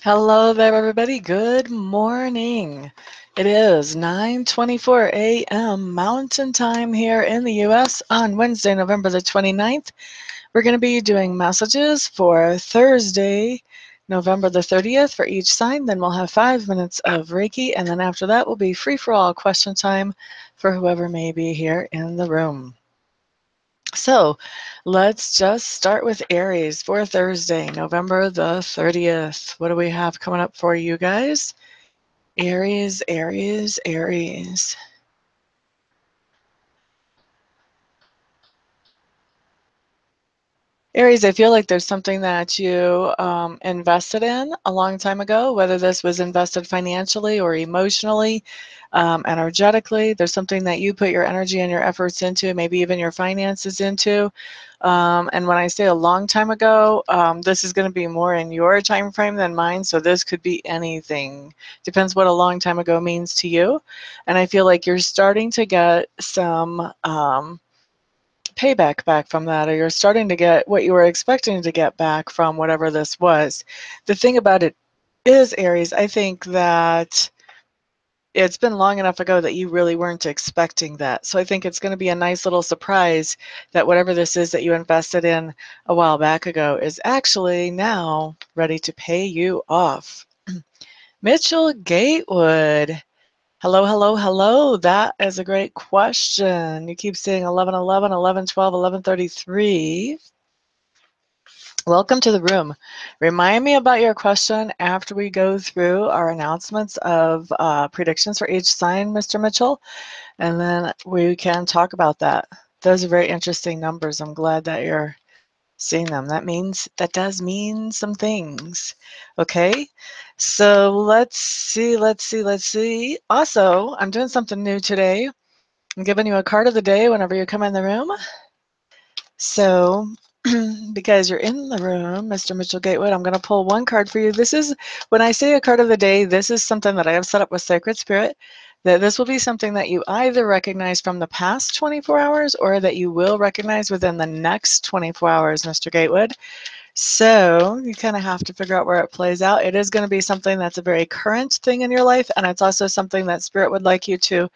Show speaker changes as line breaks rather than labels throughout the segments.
Hello there, everybody. Good morning. It is 9:24 a.m. Mountain Time here in the U.S. on Wednesday, November the 29th. We're going to be doing messages for Thursday, November the 30th for each sign. Then we'll have 5 minutes of Reiki, and then after that will be free-for-all question time for whoever may be here in the room. So let's just start with Aries for Thursday, November the 30th. What do we have coming up for you guys? Aries, Aries, Aries. Aries, I feel like there's something that you invested in a long time ago, whether this was invested financially or emotionally, energetically. There's something that you put your energy and your efforts into, maybe even your finances into. And when I say a long time ago, this is going to be more in your time frame than mine, so this could be anything. Depends what a long time ago means to you. And I feel like you're starting to get some payback back from that, or you're starting to get what you were expecting to get back from whatever this was. The thing about it is, Aries, I think that it's been long enough ago that you really weren't expecting that. So I think it's going to be a nice little surprise that whatever this is that you invested in a while back ago is actually now ready to pay you off. Mitchell Gatewood. Hello, hello, hello. That is a great question. You keep saying 11:11, 11:12, 11:33. Welcome to the room. Remind me about your question after we go through our announcements of predictions for each sign, Mr. Mitchell, and then we can talk about that. Those are very interesting numbers. I'm glad that you're seeing them. That does mean some things. Okay, so let's see. Also, I'm doing something new today. I'm giving you a card of the day whenever you come in the room. So because you're in the room, Mr. Mitchell Gatewood, I'm going to pull one card for you. This is, when I say a card of the day, this is something that I have set up with Sacred Spirit, that this will be something that you either recognize from the past 24 hours or that you will recognize within the next 24 hours, Mr. Gatewood. So you kind of have to figure out where it plays out. It is going to be something that's a very current thing in your life, and it's also something that Spirit would like you to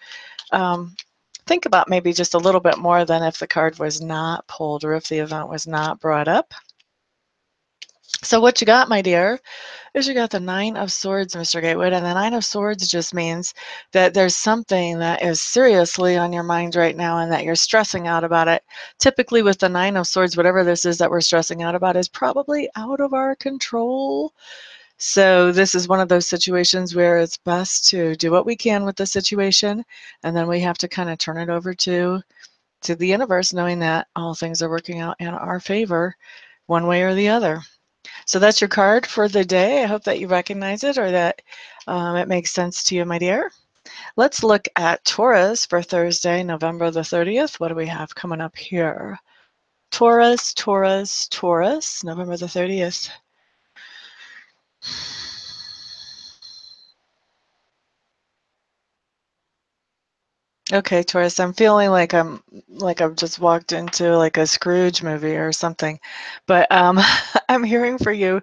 think about maybe just a little bit more than if the card was not pulled or if the event was not brought up. So what you got, my dear, is you got the Nine of Swords, Mr. Gatewood, and the Nine of Swords just means that there's something that is seriously on your mind right now and that you're stressing out about it. Typically with the Nine of Swords, whatever this is that we're stressing out about is probably out of our control. So this is one of those situations where it's best to do what we can with the situation, and then we have to kind of turn it over to the universe, knowing that all things are working out in our favor one way or the other. So that's your card for the day. I hope that you recognize it or that it makes sense to you, my dear. Let's look at Taurus for Thursday, November the 30th. What do we have coming up here? Taurus, Taurus, Taurus, November the 30th. Okay, Taurus, I'm feeling like I've just walked into like a Scrooge movie or something. But I'm hearing for you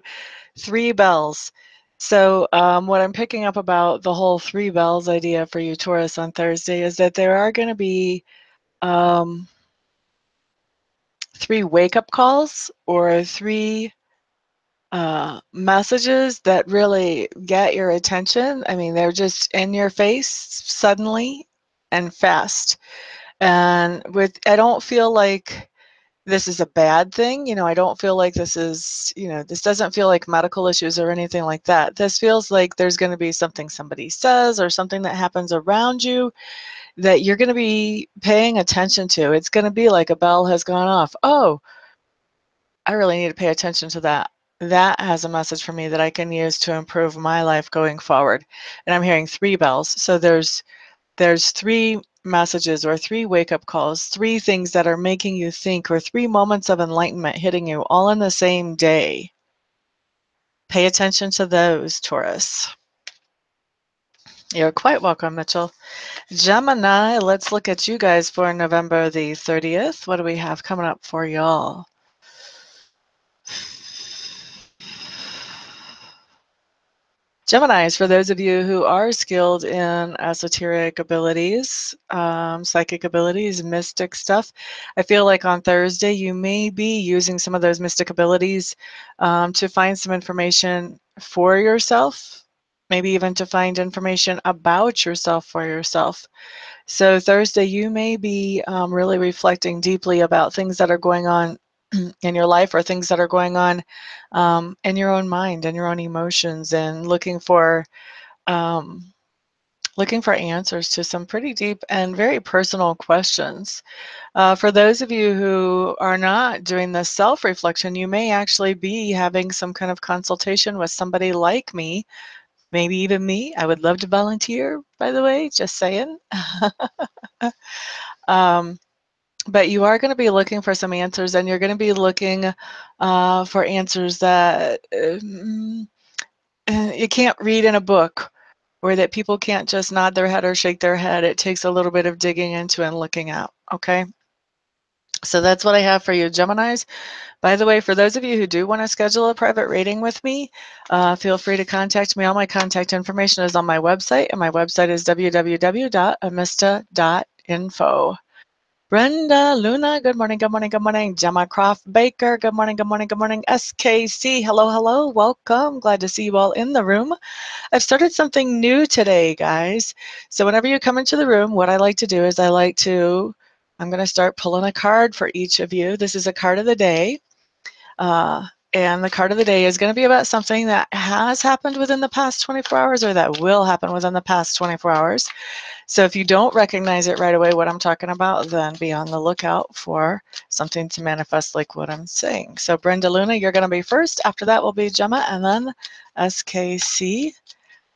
3 bells. So what I'm picking up about the whole 3 bells idea for you, Taurus, on Thursday is that there are going to be 3 wake-up calls or 3 messages that really get your attention. I mean, they're just in your face suddenly and fast. And I don't feel like this is a bad thing. You know, I don't feel like this is, this doesn't feel like medical issues or anything like that. This feels like there's going to be something somebody says or something that happens around you that you're going to be paying attention to. It's going to be like a bell has gone off. Oh, I really need to pay attention to that. That has a message for me that I can use to improve my life going forward. And I'm hearing 3 bells. So there's 3 messages or 3 wake-up calls, 3 things that are making you think, or 3 moments of enlightenment hitting you all in the same day. Pay attention to those, Taurus. You're quite welcome, Mitchell. Gemini, let's look at you guys for November the 30th. What do we have coming up for y'all? Geminis, for those of you who are skilled in esoteric abilities, psychic abilities, mystic stuff, I feel like on Thursday you may be using some of those mystic abilities to find some information for yourself, maybe even to find information about yourself for yourself. So Thursday you may be really reflecting deeply about things that are going on in your life, or things that are going on in your own mind and your own emotions, and um, looking for answers to some pretty deep and very personal questions. For those of you who are not doing this self-reflection, you may actually be having some kind of consultation with somebody like me, maybe even me. I would love to volunteer, by the way, just saying. um, but you are going to be looking for some answers, and you're going to be looking for answers that you can't read in a book, or that people can't just nod their head or shake their head. It takes a little bit of digging into and looking at, okay? So that's what I have for you, Geminis. By the way, for those of you who do want to schedule a private reading with me, feel free to contact me. All my contact information is on my website, and my website is www.amista.info. Brenda, Luna, good morning, good morning, good morning. Gemma Croft Baker, good morning, good morning, good morning. SKC, hello, hello, welcome. Glad to see you all in the room. I've started something new today, guys. So whenever you come into the room, what I like to do is I'm going to start pulling a card for each of you. This is a card of the day. And the card of the day is going to be about something that has happened within the past 24 hours, or that will happen within the past 24 hours. So if you don't recognize it right away, what I'm talking about, then be on the lookout for something to manifest like what I'm saying. So Brenda, Luna, you're going to be first. After that will be Gemma, and then SKC.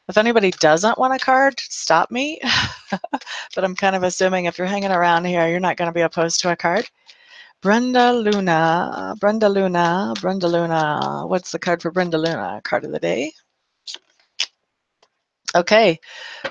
If anybody doesn't want a card, stop me. But I'm kind of assuming if you're hanging around here, you're not going to be opposed to a card. Brenda Luna, Brenda Luna, Brenda Luna. What's the card for Brenda Luna? Card of the day. Okay,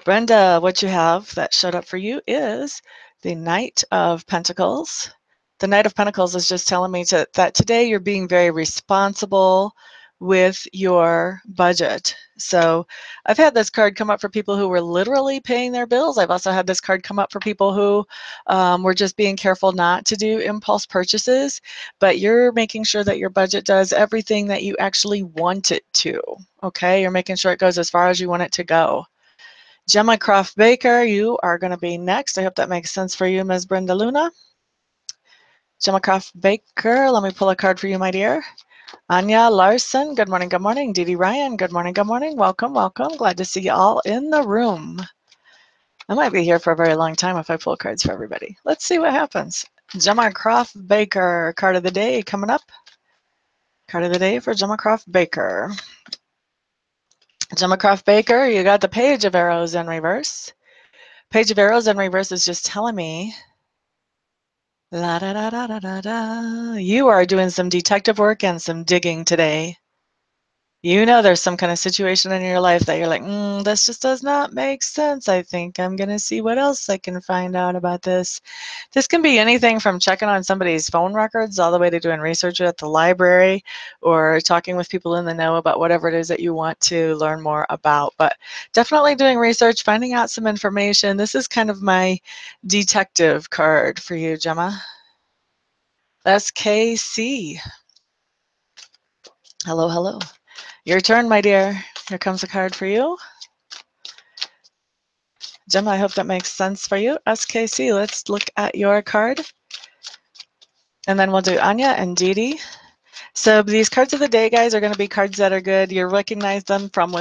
Brenda, what you have that showed up for you is the Knight of Pentacles. The Knight of Pentacles is just telling me that today you're being very responsible with your budget. So I've had this card come up for people who were literally paying their bills. I've also had this card come up for people who were just being careful not to do impulse purchases, but you're making sure that your budget does everything that you actually want it to, okay? You're making sure it goes as far as you want it to go. Gemma Croft Baker, you are going to be next. I hope that makes sense for you, Ms. Brenda Luna. Gemma Croft Baker, let me pull a card for you, my dear. Anya Larson, good morning, good morning. Dee Dee Ryan, good morning, good morning. Welcome, welcome. Glad to see you all in the room. I might be here for a very long time if I pull cards for everybody. Let's see what happens. Gemma Croft Baker, card of the day coming up. Card of the day for Gemma Croft Baker. Gemma Croft Baker, you got the Page of Arrows in reverse. Page of Arrows in reverse is just telling me, la da da da da da da, you are doing some detective work and some digging today. You know there's some kind of situation in your life that you're like, this just does not make sense. I think I'm going to see what else I can find out about this. This can be anything from checking on somebody's phone records all the way to doing research at the library, or talking with people in the know about whatever it is that you want to learn more about. But definitely doing research, finding out some information. This is kind of my detective card for you, Gemma. SKC. Hello, hello. Your turn, my dear. Here comes a card for you. Gemma, I hope that makes sense for you. SKC, let's look at your card. And then we'll do Anya and Dee Dee. So these cards of the day, guys, are going to be cards that are good. You recognize them from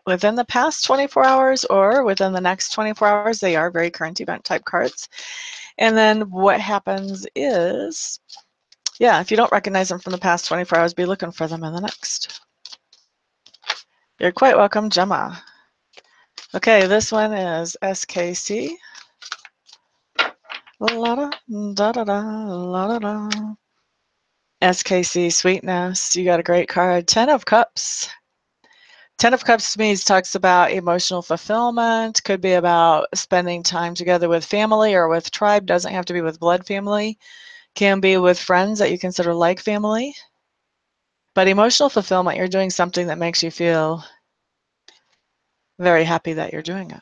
within the past 24 hours or within the next 24 hours. They are very current event type cards. And then what happens is, yeah, if you don't recognize them from the past 24 hours, be looking for them in the next. You're quite welcome, Gemma. Okay, this one is SKC. La da da da da la da da. SKC Sweetness, you got a great card. 10 of Cups. 10 of Cups to me talks about emotional fulfillment. Could be about spending time together with family or with tribe. Doesn't have to be with blood family. Can be with friends that you consider like family. But emotional fulfillment, you're doing something that makes you feel very happy that you're doing it.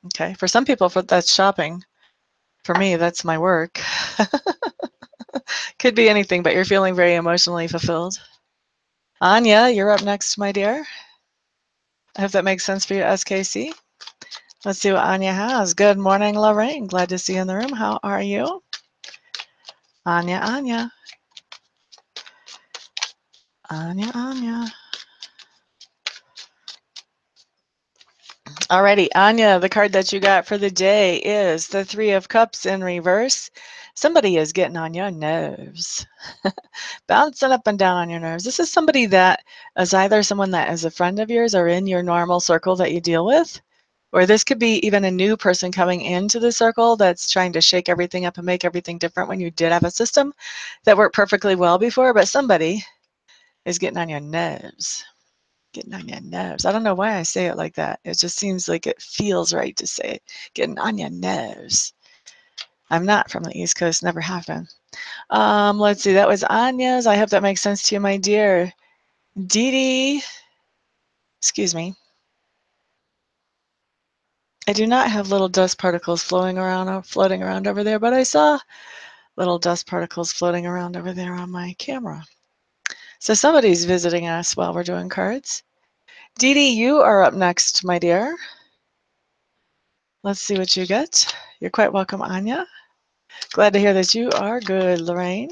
Okay, for some people, that's shopping. For me, that's my work. Could be anything, but you're feeling very emotionally fulfilled. Anya, you're up next, my dear. I hope that makes sense for you, SKC. Let's see what Anya has. Good morning, Lorraine. Glad to see you in the room. How are you? Anya, Anya. Anya, Anya. Alrighty, Anya, the card that you got for the day is the Three of Cups in reverse. Somebody is getting on your nerves. Bouncing up and down on your nerves. This is somebody that is either someone that is a friend of yours or in your normal circle that you deal with. Or this could be even a new person coming into the circle that's trying to shake everything up and make everything different when you did have a system that worked perfectly well before, but somebody is getting on your nerves. Getting on your nerves. I don't know why I say it like that. It just seems like it feels right to say it. Getting on your nerves. I'm not from the East Coast, never have been. Let's see, that was Anya's. I hope that makes sense to you, my dear. Dee Dee, excuse me. I do not have little dust particles floating around or floating around over there, but I saw little dust particles floating around over there on my camera. So somebody's visiting us while we're doing cards. Dee Dee, you are up next, my dear. Let's see what you get. You're quite welcome, Anya. Glad to hear that you are good, Lorraine.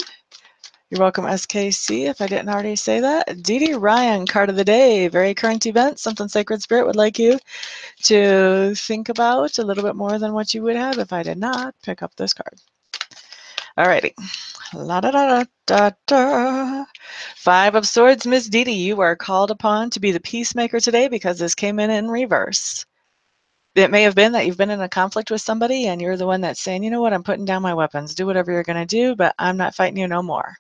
You're welcome, SKC, if I didn't already say that. Dee Dee Ryan, card of the day. Very current event, something Sacred Spirit would like you to think about a little bit more than what you would have if I did not pick up this card. Alrighty. La da da da da da. Five of Swords, Miss Dee Dee, you are called upon to be the peacemaker today because this came in reverse. It may have been that you've been in a conflict with somebody and you're the one that's saying, you know what, I'm putting down my weapons. Do whatever you're going to do, but I'm not fighting you no more.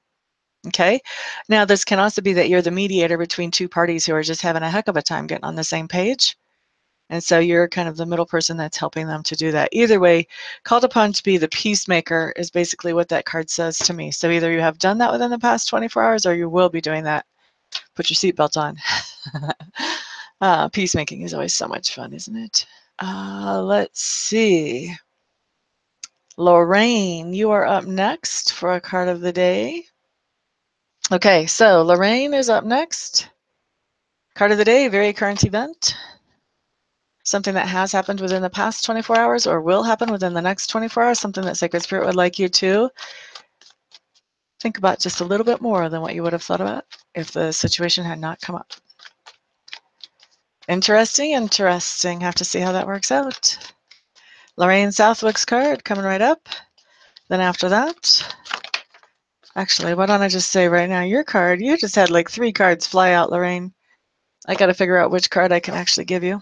Okay? Now, this can also be that you're the mediator between two parties who are just having a heck of a time getting on the same page. And so you're kind of the middle person that's helping them to do that. Either way, called upon to be the peacemaker is basically what that card says to me. So either you have done that within the past 24 hours or you will be doing that. Put your seatbelt on. Peacemaking is always so much fun, isn't it? Let's see. Lorraine, you are up next for a card of the day. Okay, so Lorraine is up next. Card of the day, very current event. Something that has happened within the past 24 hours or will happen within the next 24 hours, something that Sacred Spirit would like you to think about just a little bit more than what you would have thought about if the situation had not come up. Interesting, interesting. Have to see how that works out. Lorraine Southwick's card coming right up. Then after that, actually, why don't I just say right now, your card, you just had like 3 cards fly out, Lorraine. I got to figure out which card I can actually give you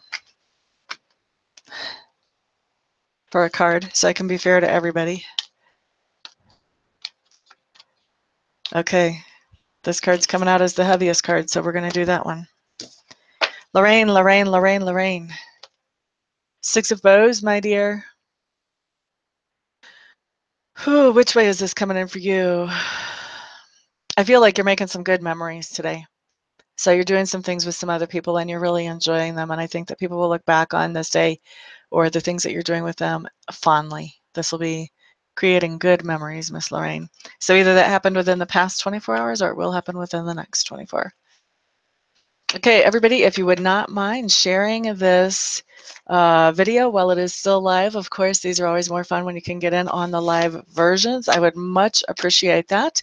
for a card so I can be fair to everybody. Okay, this card's coming out as the heaviest card, so we're going to do that one. Lorraine, Lorraine, Lorraine, Lorraine. 6 of Bows, my dear. Whew, which way is this coming in for you? I feel like you're making some good memories today. So you're doing some things with some other people and you're really enjoying them. And I think that people will look back on this day or the things that you're doing with them fondly. This will be creating good memories, Miss Lorraine. So either that happened within the past 24 hours or it will happen within the next 24. Okay, everybody, if you would not mind sharing this video while it is still live. Of course, these are always more fun when you can get in on the live versions. I would much appreciate that.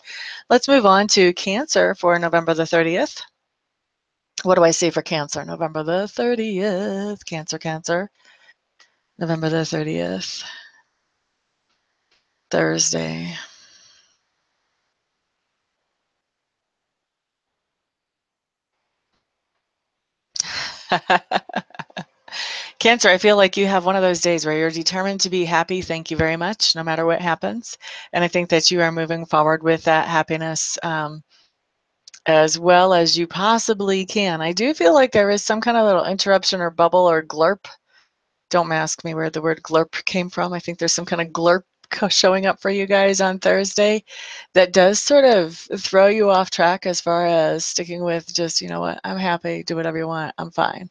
Let's move on to Cancer for November the 30th. What do I see for Cancer? November the 30th. Cancer, Cancer. November the 30th. Thursday. Cancer, I feel like you have one of those days where you're determined to be happy. Thank you very much, no matter what happens. And I think that you are moving forward with that happiness as well as you possibly can. I do feel like there is some kind of little interruption or bubble or glurp. Don't ask me where the word glurp came from. I think there's some kind of glurp showing up for you guys on Thursday that does sort of throw you off track as far as sticking with just, you know what, I'm happy, do whatever you want, I'm fine.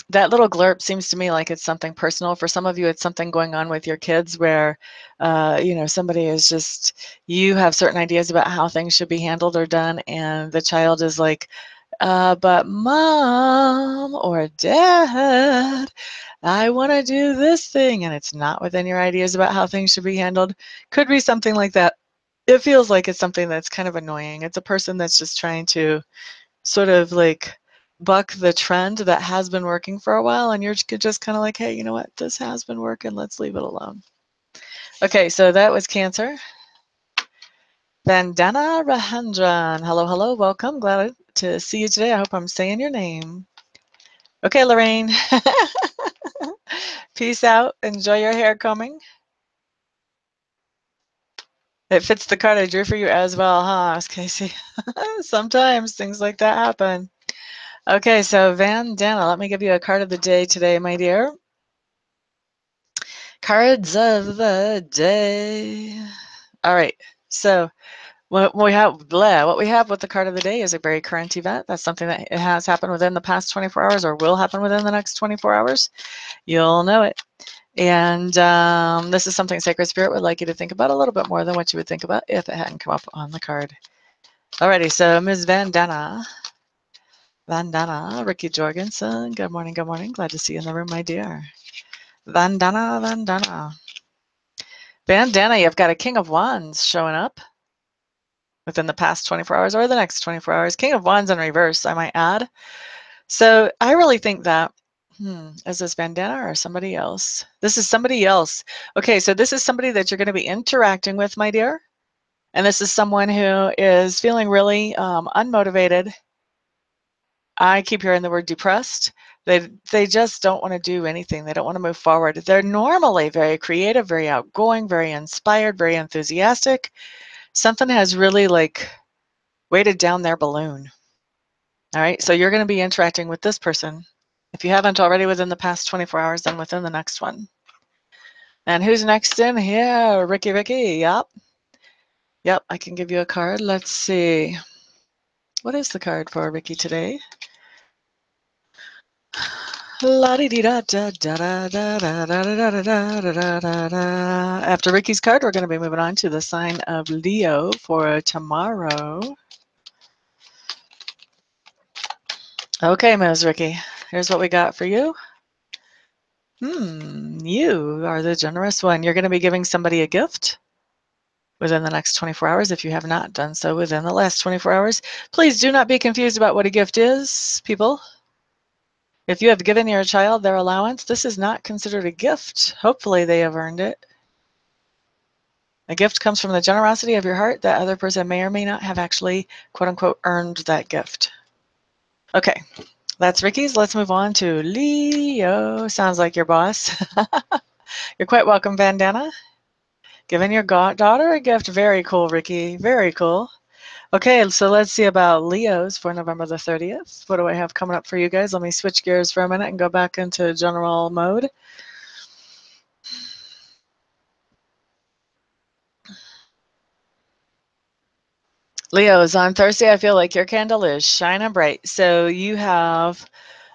That little glurp seems to me like it's something personal. For some of you, it's something going on with your kids where, you know, somebody is just, you have certain ideas about how things should be handled or done, and the child is like, but mom or dad, I want to do this thing, and it's not within your ideas about how things should be handled. Could be something like that. It feels like it's something that's kind of annoying. It's a person that's just trying to sort of like buck the trend that has been working for a while, and you're just kind of like, hey, you know what, this has been working, let's leave it alone. Okay, so that was Cancer. Vandana Rahandran, hello, hello, welcome, glad to see you today. I hope I'm saying your name. Okay, Lorraine. Peace out, enjoy your hair combing. It fits the card I drew for you as well, huh, Casey? Sometimes things like that happen. Okay, so Vandana, let me give you a card of the day today, my dear. Cards of the day. All right, so what we have with the card of the day is a very current event. That's something that has happened within the past 24 hours or will happen within the next 24 hours. You'll know it. And this is something Sacred Spirit would like you to think about a little bit more than what you would think about if it hadn't come up on the card. Alrighty, so Ms. Vandana, Ricky Jorgensen, good morning, good morning. Glad to see you in the room, my dear. Vandana. Bandana, you've got a King of Wands showing up within the past 24 hours or the next 24 hours. King of Wands in reverse, I might add. So I really think that, is this Bandana or somebody else? This is somebody else. Okay, so this is somebody that you're going to be interacting with, my dear. And this is someone who is feeling really unmotivated. I keep hearing the word depressed. They just don't want to do anything. They don't want to move forward. They're normally very creative, very outgoing, very inspired, very enthusiastic. Something has really like weighted down their balloon. All right, so you're going to be interacting with this person. If you haven't already within the past 24 hours, then within the next one. And who's next in here? Ricky. Yep, I can give you a card. Let's see. What is the card for Ricky today? After Ricky's card, we're going to be moving on to the sign of Leo for tomorrow. Okay, Ms. Ricky, here's what we got for you. You are the generous one. You're going to be giving somebody a gift within the next 24 hours. If you have not done so within the last 24 hours, please do not be confused about what a gift is, people. If you have given your child their allowance, this is not considered a gift. Hopefully they have earned it. A gift comes from the generosity of your heart. That other person may or may not have actually, quote unquote, earned that gift. Okay, that's Ricky's. Let's move on to Leo. Sounds like your boss. You're quite welcome, Bandana. Giving your daughter a gift. Very cool, Ricky. Very cool. Okay, so let's see about Leos for November the 30th. What do I have coming up for you guys? Let me switch gears for a minute and go back into general mode. Leos, on Thursday, I feel like your candle is shining bright. So you have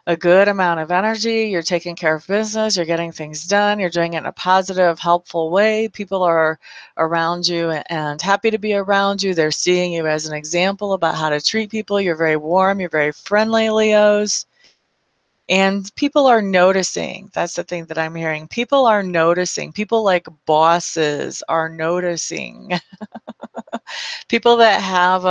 a good amount of energy. You're taking care of business. You're getting things done. You're doing it in a positive, helpful way. People are around you and happy to be around you. They're seeing you as an example about how to treat people. You're very warm. You're very friendly, Leos. And people are noticing. That's the thing that I'm hearing. People are noticing. People like bosses are noticing. People that have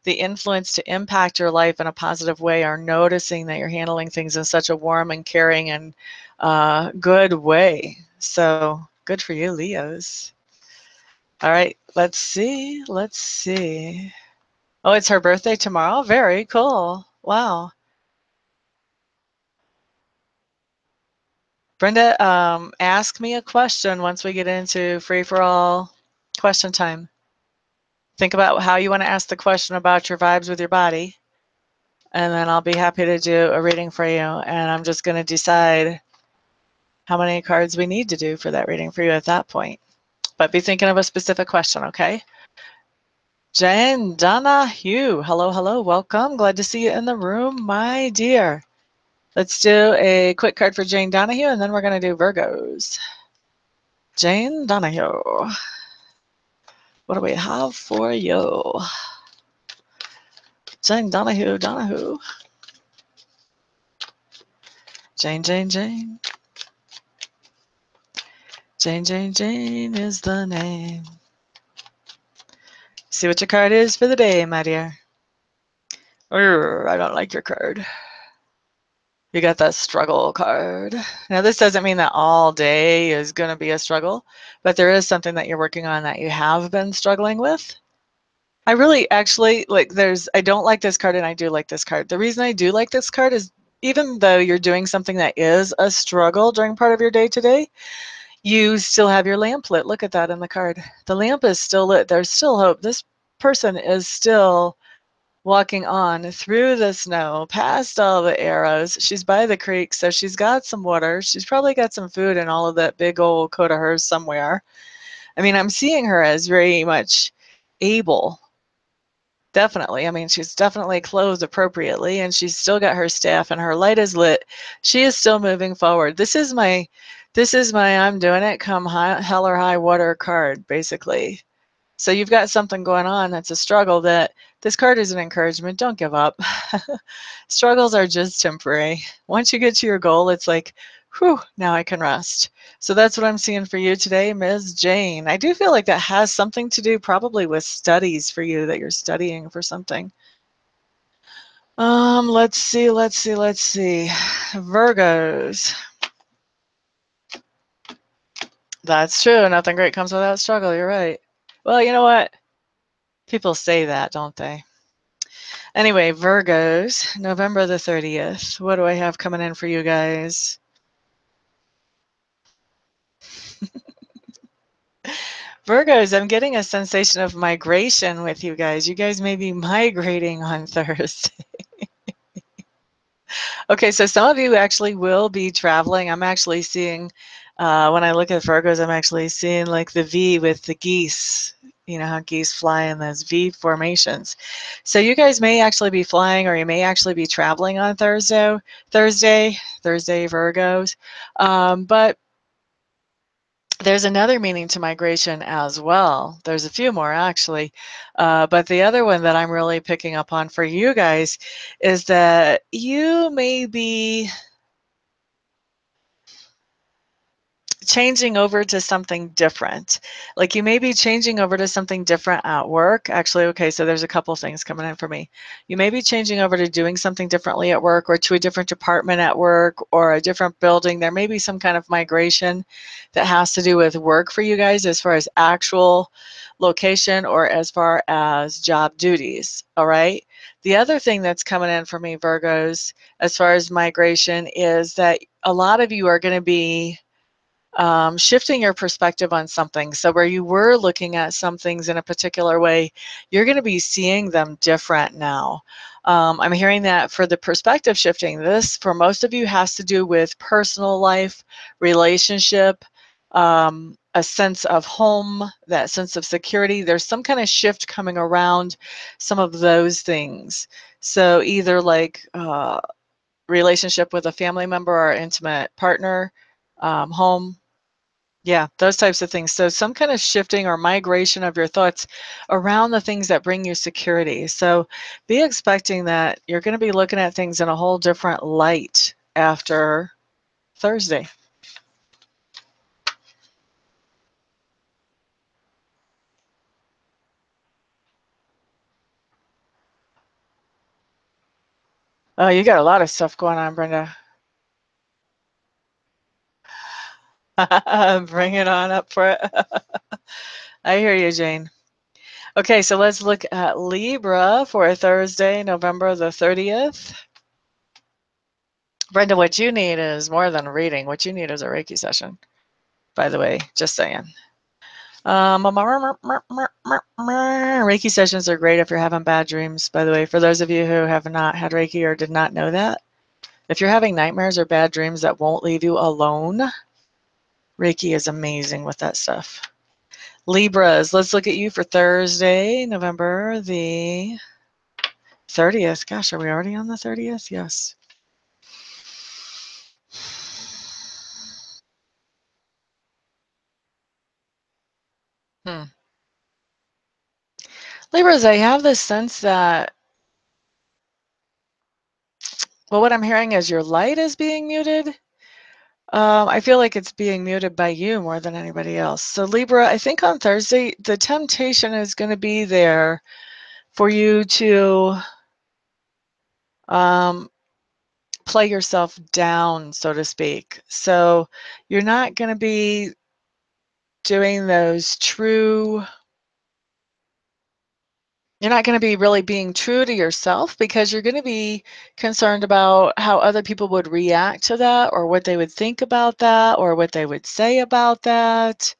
the influence to impact your life in a positive way are noticing that you're handling things in such a warm and caring and good way. So good for you, Leos. All right, let's see. Oh, it's her birthday tomorrow? Very cool. Wow. Brenda, ask me a question once we get into free-for-all question time. Think about how you want to ask the question about your vibes with your body, and then I'll be happy to do a reading for you. And I'm just going to decide how many cards we need to do for that reading for you at that point. But be thinking of a specific question, okay? Jane Donahue, hello, hello, welcome. Glad to see you in the room, my dear. Let's do a quick card for Jane Donahue, and then we're going to do Virgos. Jane Donahue, what do we have for you? Jane Donahue, Donahue. Jane, Jane, Jane. Jane, Jane, Jane is the name. See what your card is for the day, my dear. I don't like your card. You got that struggle card. Now, this doesn't mean that all day is going to be a struggle, but there is something that you're working on that you have been struggling with. I really actually, like, I don't like this card and I do like this card. The reason I do like this card is even though you're doing something that is a struggle during part of your day today, you still have your lamp lit. Look at that in the card. The lamp is still lit. There's still hope. This person is still walking on through the snow, past all the arrows. She's by the creek, so she's got some water. She's probably got some food in all of that big old coat of hers somewhere. I mean, I'm seeing her as very much able. Definitely. I mean, she's definitely clothed appropriately, and she's still got her staff, and her light is lit. She is still moving forward. This is my I'm doing it come hell or high water card, basically. So you've got something going on that's a struggle that this card is an encouragement. Don't give up. Struggles are just temporary. Once you get to your goal, it's like, whew, now I can rest. So that's what I'm seeing for you today, Ms. Jane. I do feel like that has something to do probably with studies for you, that you're studying for something. Let's see. Virgos. That's true. Nothing great comes without struggle. You're right. Well, you know what? People say that, don't they? Anyway, Virgos, November the 30th. What do I have coming in for you guys? Virgos, I'm getting a sensation of migration with you guys. You guys may be migrating on Thursday. Okay, so some of you actually will be traveling. I'm actually seeing, when I look at Virgos, I'm actually seeing like the V with the geese. You know how geese fly in those V formations. So you guys may actually be flying, or you may actually be traveling on Thursday, Virgos. But there's another meaning to migration as well. There's a few more actually. But the other one that I'm really picking up on for you guys is that you may be changing over to something different. Like you may be changing over to something different at work. Actually, okay, so there's a couple things coming in for me. You may be changing over to doing something differently at work, or to a different department at work, or a different building. There may be some kind of migration that has to do with work for you guys as far as actual location or as far as job duties, all right? The other thing that's coming in for me, Virgos, as far as migration, is that a lot of you are going to be shifting your perspective on something. So where you were looking at some things in a particular way, you're going to be seeing them different now. I'm hearing that for the perspective shifting, this for most of you has to do with personal life, relationship, a sense of home, that sense of security. There's some kind of shift coming around some of those things. So either like relationship with a family member or intimate partner, home, yeah, those types of things. So some kind of shifting or migration of your thoughts around the things that bring you security. So be expecting that you're going to be looking at things in a whole different light after Thursday. Oh, you got a lot of stuff going on, Brenda. Bring it on up for it. I hear you, Jane. Okay, so let's look at Libra for Thursday, November the 30th. Brenda, what you need is more than a reading. What you need is a Reiki session, by the way, just saying. Reiki sessions are great if you're having bad dreams, by the way. For those of you who have not had Reiki or did not know that, if you're having nightmares or bad dreams that won't leave you alone, Reiki is amazing with that stuff. Libras, let's look at you for Thursday, November the 30th. Gosh, are we already on the 30th? Yes. Libras, I have this sense that, well, what I'm hearing is your light is being muted. I feel like it's being muted by you more than anybody else. So Libra, I think on Thursday, the temptation is going to be there for you to play yourself down, so to speak. So you're not going to be doing those true, you're not going to be really being true to yourself, because you're going to be concerned about how other people would react to that, or what they would think about that, or what they would say about that.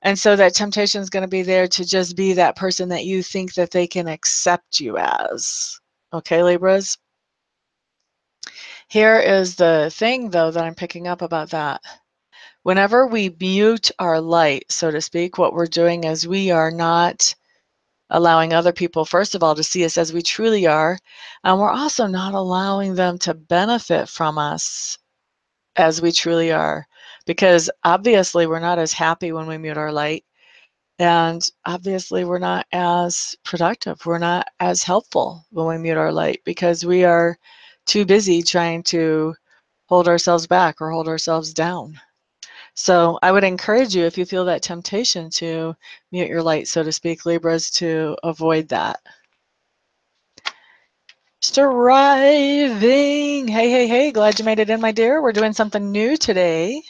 And so that temptation is going to be there to just be that person that you think that they can accept you as. Okay, Libras? Here is the thing, though, that I'm picking up about that. Whenever we mute our light, so to speak, what we're doing is we are not allowing other people, first of all, to see us as we truly are, and we're also not allowing them to benefit from us as we truly are, because obviously we're not as happy when we mute our light, and obviously we're not as productive, we're not as helpful when we mute our light, because we are too busy trying to hold ourselves back or hold ourselves down. So I would encourage you, if you feel that temptation, to mute your light, so to speak, Libras, to avoid that. Striving. Hey, hey, hey, glad you made it in, my dear. We're doing something new today.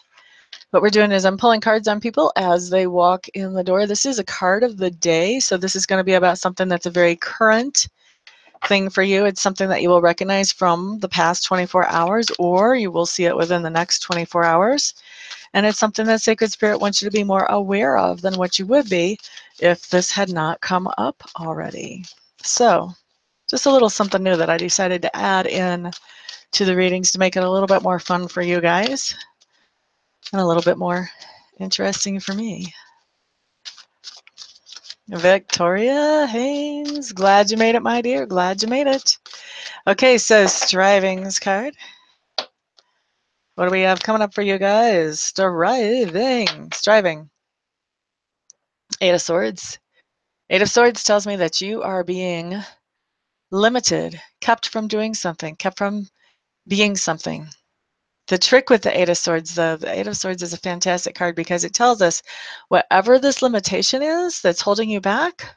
What we're doing is I'm pulling cards on people as they walk in the door. This is a card of the day, so this is going to be about something that's a very current thing for you. It's something that you will recognize from the past 24 hours, or you will see it within the next 24 hours. And it's something that Sacred Spirit wants you to be more aware of than what you would be if this had not come up already. So just a little something new that I decided to add in to the readings to make it a little bit more fun for you guys and a little bit more interesting for me. Victoria Haynes, glad you made it, my dear. Glad you made it. Okay, so Striving's card. What do we have coming up for you guys? Striving. Eight of Swords. Eight of Swords tells me that you are being limited, kept from doing something, kept from being something. The trick with the Eight of Swords, though, the Eight of Swords is a fantastic card because it tells us whatever this limitation is that's holding you back,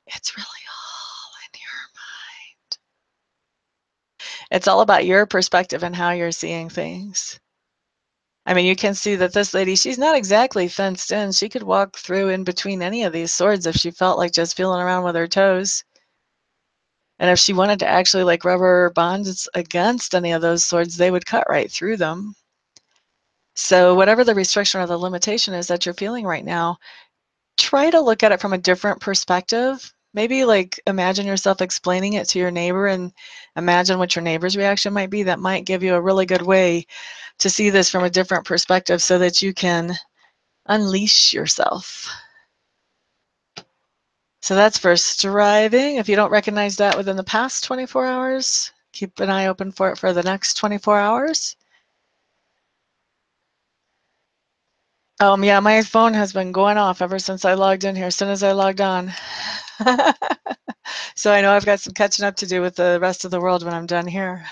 it's really all in your mind. It's all about your perspective and how you're seeing things. I mean, you can see that this lady, she's not exactly fenced in. She could walk through in between any of these swords if she felt like just feeling around with her toes. And if she wanted to actually like rubber bonds against any of those swords, they would cut right through them. So whatever the restriction or the limitation is that you're feeling right now, try to look at it from a different perspective. Maybe like imagine yourself explaining it to your neighbor and imagine what your neighbor's reaction might be. That might give you a really good way to see this from a different perspective so that you can unleash yourself. So that's for Striving. If you don't recognize that within the past 24 hours, keep an eye open for it for the next 24 hours. Yeah, my phone has been going off ever since I logged in here, as soon as I logged on. So I know I've got some catching up to do with the rest of the world when I'm done here.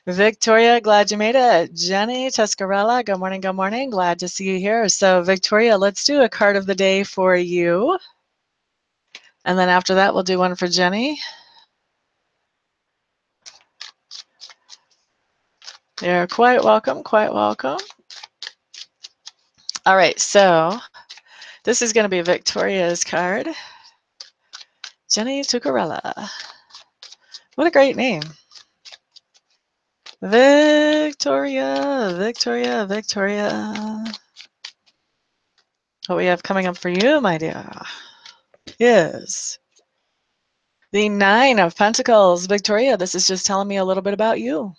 Victoria, glad you made it. Jenny Tescarella, good morning, good morning. Glad to see you here. So Victoria, let's do a card of the day for you. And then after that, we'll do one for Jenny. You're quite welcome, quite welcome. All right, so this is going to be Victoria's card. Jenny Tucarella. What a great name. Victoria, Victoria, Victoria. What we have coming up for you, my dear, is the Nine of Pentacles. Victoria, this is just telling me a little bit about you.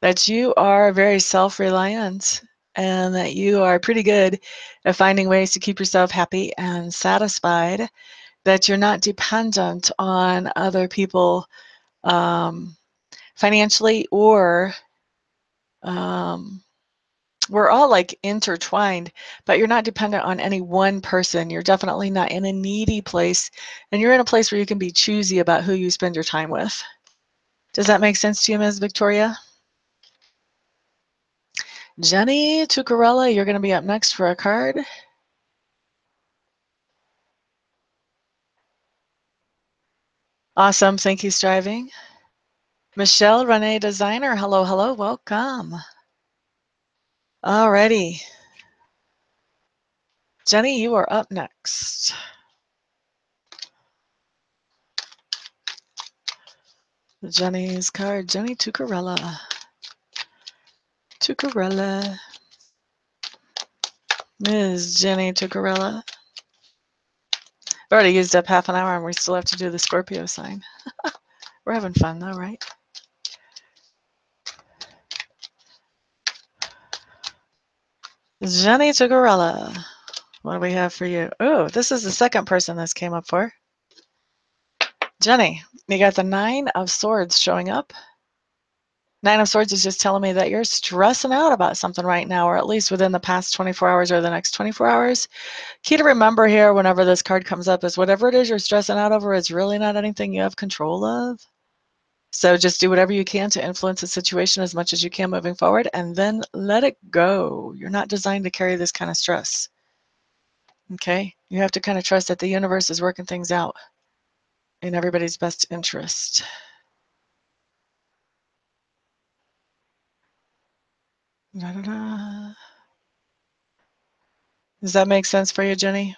that you are very self-reliant and that you are pretty good at finding ways to keep yourself happy and satisfied, that you're not dependent on other people financially, or we're all like intertwined, but you're not dependent on any one person. You're definitely not in a needy place, and you're in a place where you can be choosy about who you spend your time with. Does that make sense to you, Ms. Victoria? Jenny Tucarella, you're going to be up next for a card. Awesome. Thank you, Striving. Michelle Renee Designer, hello, hello, welcome. Alrighty. Jenny, you are up next. Jenny's card, Jenny Tucarella. Tucarella. Ms. Jenny Tucarella. I've already used up half an hour and we still have to do the Scorpio sign. We're having fun though, right? Jenny Tucarella. What do we have for you? Oh, this is the second person this came up for. Jenny, you got the 9 of Swords showing up. 9 of Swords is just telling me that you're stressing out about something right now, or at least within the past 24 hours or the next 24 hours. Key to remember here whenever this card comes up is whatever it is you're stressing out over, it's really not anything you have control of. So just do whatever you can to influence the situation as much as you can moving forward, and then let it go. You're not designed to carry this kind of stress. Okay? You have to kind of trust that the universe is working things out in everybody's best interest. Da-da-da. Does that make sense for you, Jenny?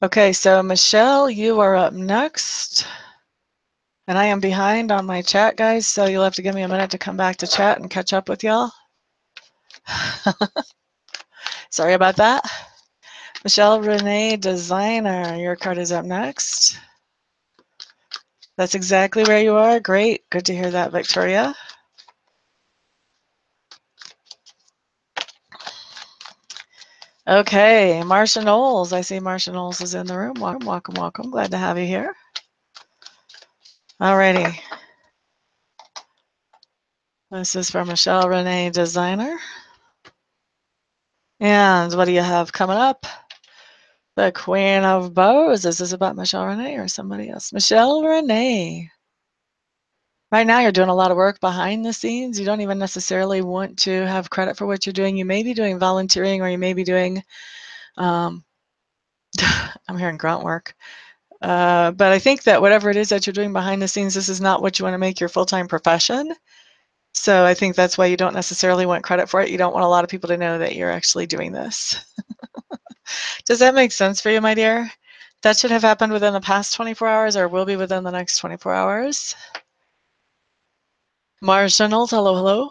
Okay, so Michelle, you are up next. And I am behind on my chat, guys, so you'll have to give me a minute to come back to chat and catch up with y'all. Sorry about that. Michelle Renee Designer, your card is up next. That's exactly where you are. Great. Good to hear that, Victoria. Okay, Marsha Knowles. I see Marsha Knowles is in the room. Welcome, welcome, welcome. Glad to have you here. Alrighty. This is for Michelle Renee Designer. And what do you have coming up? The Queen of Bows. Is this about Michelle Renee or somebody else? Michelle Renee. Right now, you're doing a lot of work behind the scenes. You don't even necessarily want to have credit for what you're doing. You may be doing volunteering, or you may be doing, I'm hearing grunt work. But I think that whatever it is that you're doing behind the scenes, this is not what you want to make your full-time profession. So I think that's why you don't necessarily want credit for it. You don't want a lot of people to know that you're actually doing this. Does that make sense for you, my dear? That should have happened within the past 24 hours, or will be within the next 24 hours. Mars Reynolds, hello, hello.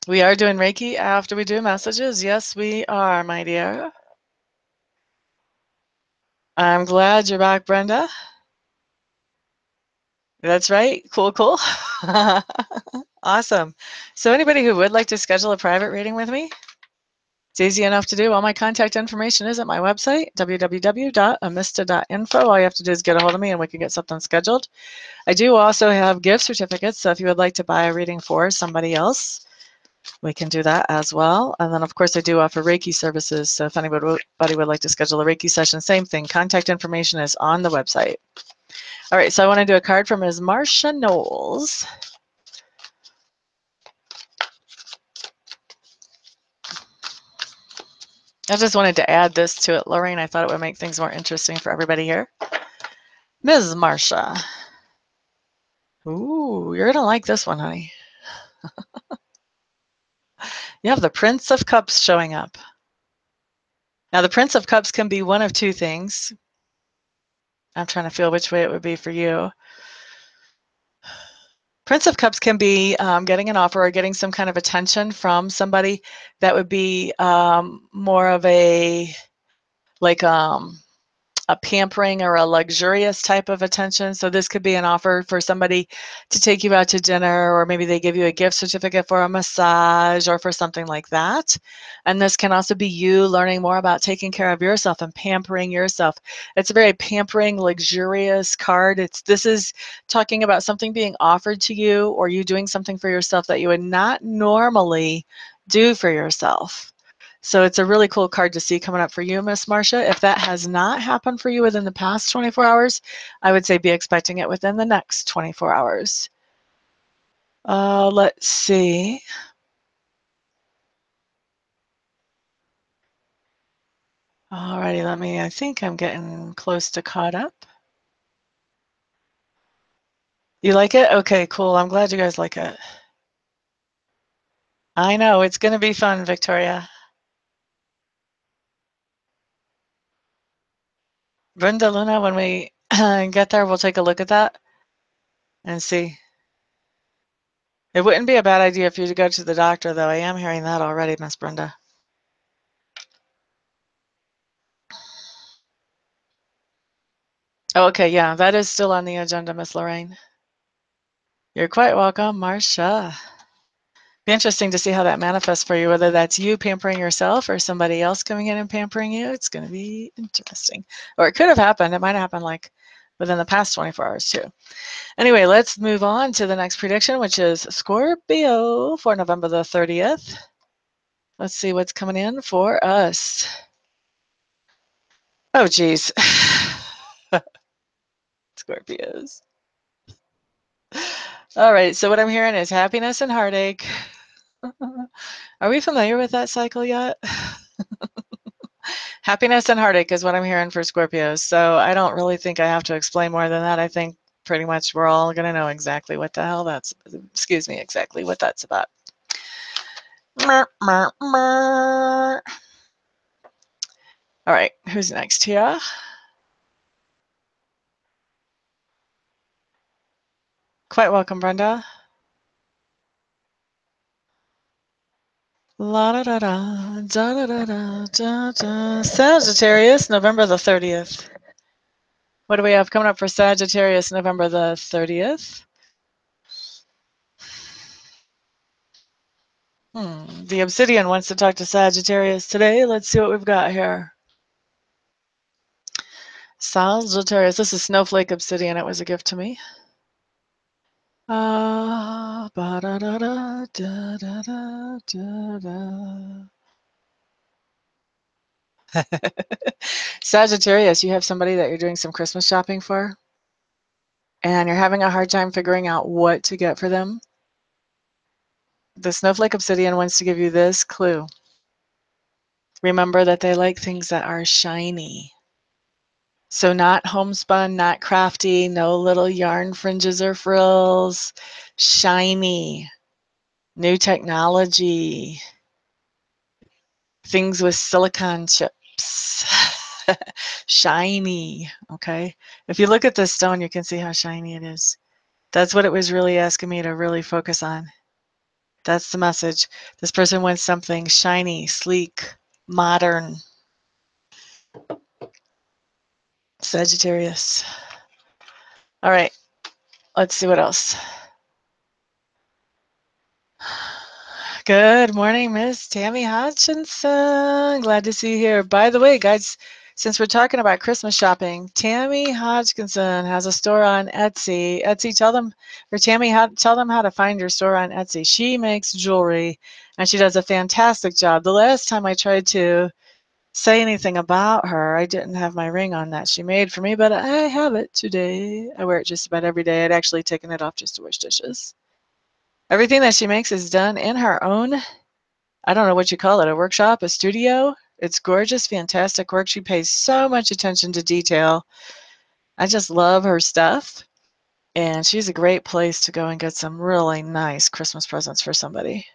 We are doing Reiki after we do messages. Yes, we are, my dear. I'm glad you're back, Brenda. That's right. Cool, cool. Awesome. So anybody who would like to schedule a private reading with me, it's easy enough to do. All my contact information is at my website, www.amista.info. All you have to do is get a hold of me and we can get something scheduled. I do also have gift certificates, so if you would like to buy a reading for somebody else, we can do that as well. And then, of course, I do offer Reiki services, so if anybody would like to schedule a Reiki session, same thing. Contact information is on the website. All right, so I want to do a card from Ms. Marsha Knowles. I just wanted to add this to it, Lorraine. I thought it would make things more interesting for everybody here. Ms. Marsha. Ooh, you're going to like this one, honey. You have the Prince of Cups showing up. Now, the Prince of Cups can be one of two things. I'm trying to feel which way it would be for you. Prince of Cups can be getting an offer or getting some kind of attention from somebody that would be more of a, like, a pampering or a luxurious type of attention. So this could be an offer for somebody to take you out to dinner, or maybe they give you a gift certificate for a massage or for something like that. And this can also be you learning more about taking care of yourself and pampering yourself. It's a very pampering, luxurious card. This is talking about something being offered to you, or you doing something for yourself that you would not normally do for yourself. So it's a really cool card to see coming up for you, Miss Marcia. If that has not happened for you within the past 24 hours, I would say be expecting it within the next 24 hours. Let's see. Alrighty, I think I'm getting close to caught up. You like it? Okay, cool. I'm glad you guys like it. I know, it's going to be fun, Victoria. Brenda Luna, when we get there, we'll take a look at that and see. It wouldn't be a bad idea for you to go to the doctor, though. I am hearing that already, Miss Brenda. Oh, okay, yeah, that is still on the agenda, Miss Lorraine. You're quite welcome, Marcia. Be interesting to see how that manifests for you, whether that's you pampering yourself or somebody else coming in and pampering you. It's going to be interesting. Or it could have happened. It might have happened like within the past 24 hours, too. Anyway, let's move on to the next prediction, which is Scorpio for November the 30th. Let's see what's coming in for us. Oh, geez. Scorpios. All right, so what I'm hearing is happiness and heartache. Are we familiar with that cycle yet? Happiness and heartache is what I'm hearing for Scorpios. So I don't really think I have to explain more than that. I think pretty much we're all going to know exactly what the hell that's, exactly what that's about. All right, who's next here? Quite welcome, Brenda. La da da da da da da da da. Sagittarius, November the 30th. What do we have coming up for Sagittarius, November the 30th? The Obsidian wants to talk to Sagittarius today. Let's see what we've got here. Sagittarius, this is Snowflake Obsidian. It was a gift to me. Sagittarius, you have somebody that you're doing some Christmas shopping for, and you're having a hard time figuring out what to get for them. The Snowflake Obsidian wants to give you this clue. Remember that they like things that are shiny. So not homespun, not crafty, no little yarn fringes or frills. Shiny, new technology, things with silicon chips. Shiny, okay? If you look at this stone, you can see how shiny it is. That's what it was really asking me to really focus on. That's the message. This person wants something shiny, sleek, modern. Sagittarius. All right, let's see what else. Good morning, Miss Tammy Hodgkinson. Glad to see you here. By the way, guys, since we're talking about Christmas shopping, Tammy Hodgkinson has a store on Etsy. Etsy, tell them how to find your store on Etsy. She makes jewelry, and she does a fantastic job. The last time I tried to say anything about her, I didn't have my ring on that she made for me, but I have it today. I wear it just about every day. I'd actually taken it off just to wash dishes. Everything that she makes is done in her own, I don't know what you call it, a workshop, a studio. It's gorgeous, fantastic work. She pays so much attention to detail. I just love her stuff. And she's a great place to go and get some really nice Christmas presents for somebody.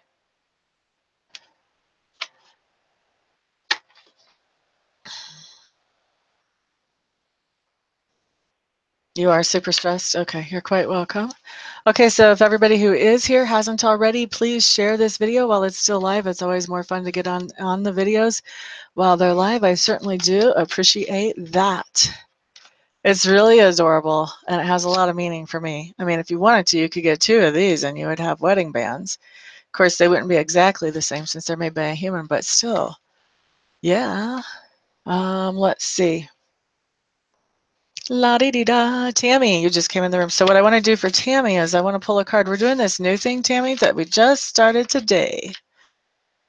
You are super stressed? Okay, you're quite welcome. Okay, so if everybody who is here hasn't already, please share this video while it's still live. It's always more fun to get on the videos while they're live. I certainly do appreciate that. It's really adorable, and it has a lot of meaning for me. I mean, if you wanted to, you could get 2 of these and you would have wedding bands. Of course, they wouldn't be exactly the same since they're made by a human, but still. Yeah. Let's see. La-di-di-da. Tammy, you just came in the room. So what I want to do for Tammy is I want to pull a card. We're doing this new thing, Tammy, that we just started today.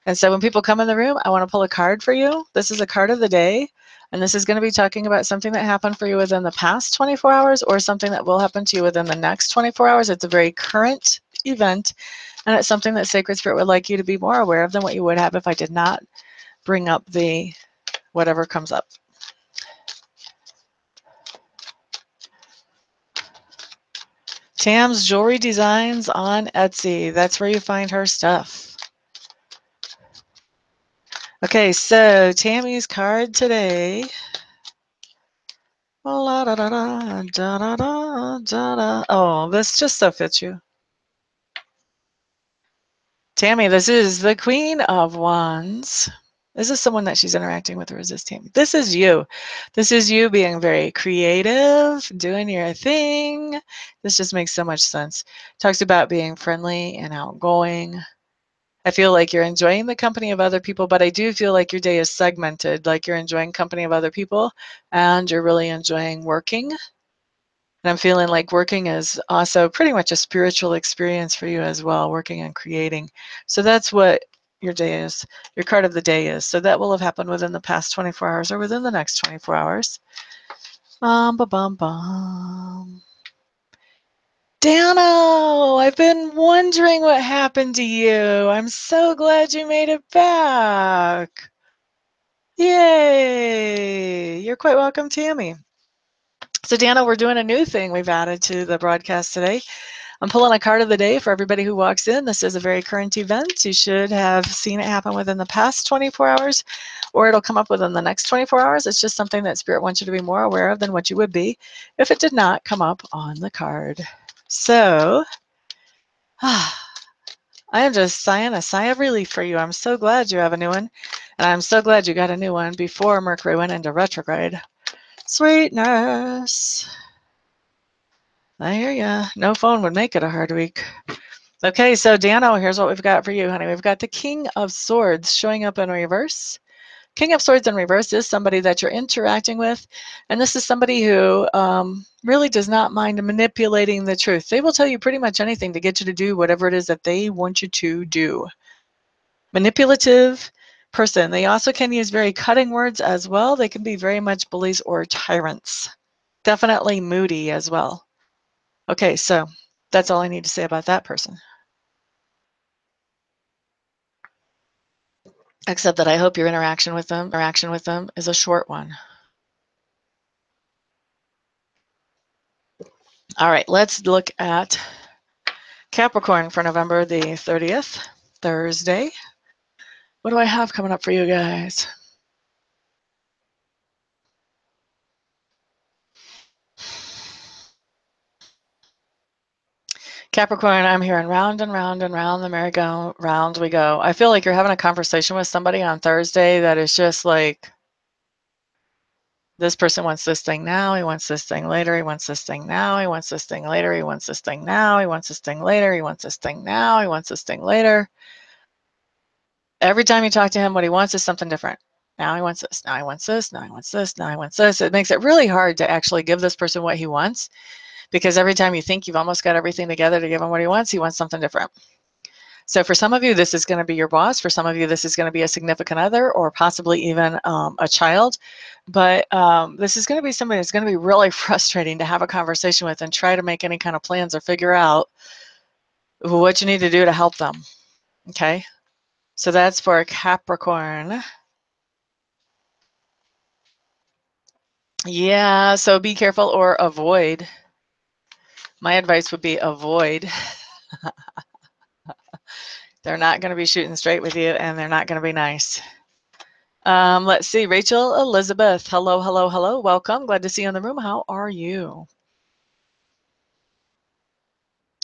And so when people come in the room, I want to pull a card for you. This is a card of the day. And this is going to be talking about something that happened for you within the past 24 hours or something that will happen to you within the next 24 hours. It's a very current event. And it's something that Sacred Spirit would like you to be more aware of than what you would have if I did not bring up the whatever comes up. Tam's Jewelry Designs on Etsy. That's where you find her stuff. Okay, so Tammy's card today. Oh, this just so fits you. Tammy, this is the Queen of Wands. Is this someone that she's interacting with, or is this Tammy? This is you. This is you being very creative, doing your thing. This just makes so much sense. Talks about being friendly and outgoing. I feel like you're enjoying the company of other people, but I do feel like your day is segmented, like you're enjoying company of other people and you're really enjoying working. And I'm feeling like working is also pretty much a spiritual experience for you as well, working and creating. So that's what your day is, your card of the day is. So that will have happened within the past 24 hours or within the next 24 hours. Ba-bum-bum. Dano, I've been wondering what happened to you. I'm so glad you made it back. Yay! You're quite welcome, Tammy. So, Dano, we're doing a new thing we've added to the broadcast today. I'm pulling a card of the day for everybody who walks in. This is a very current event. You should have seen it happen within the past 24 hours, or it'll come up within the next 24 hours. It's just something that Spirit wants you to be more aware of than what you would be if it did not come up on the card. So, I am just sighing a sigh of relief for you. I'm so glad you have a new one, and I'm so glad you got a new one before Mercury went into retrograde. Sweetness. I hear ya. No phone would make it a hard week. Okay, so Dano, here's what we've got for you, honey. We've got the King of Swords showing up in reverse. King of Swords in reverse is somebody that you're interacting with, and this is somebody who really does not mind manipulating the truth. They will tell you pretty much anything to get you to do whatever it is that they want you to do. Manipulative person. They also can use very cutting words as well. They can be very much bullies or tyrants. Definitely moody as well. Okay, so that's all I need to say about that person. Except that I hope your interaction with them is a short one. All right, let's look at Capricorn for November the 30th, Thursday. What do I have coming up for you guys? Capricorn, I'm hearing round and round and round the merry-go-round we go. I feel like you're having a conversation with somebody on Thursday that is just like, this person wants this thing now, he wants this thing later, he wants this thing now, he wants this thing later, he wants this thing now, he wants this thing later, he wants this thing now, he wants this thing later. Every time you talk to him, what he wants is something different. Now he wants this, now he wants this, now he wants this, now he wants this. It makes it really hard to actually give this person what he wants, because every time you think you've almost got everything together to give him what he wants something different. So for some of you, this is going to be your boss. For some of you, this is going to be a significant other or possibly even a child. But this is going to be somebody that's going to be really frustrating to have a conversation with and try to make any kind of plans or figure out what you need to do to help them. Okay? So that's for Capricorn. Yeah, so be careful or avoid. My advice would be avoid. They're not going to be shooting straight with you, and they're not going to be nice. Let's see, Rachel Elizabeth. Hello, hello, hello. Welcome. Glad to see you in the room. How are you?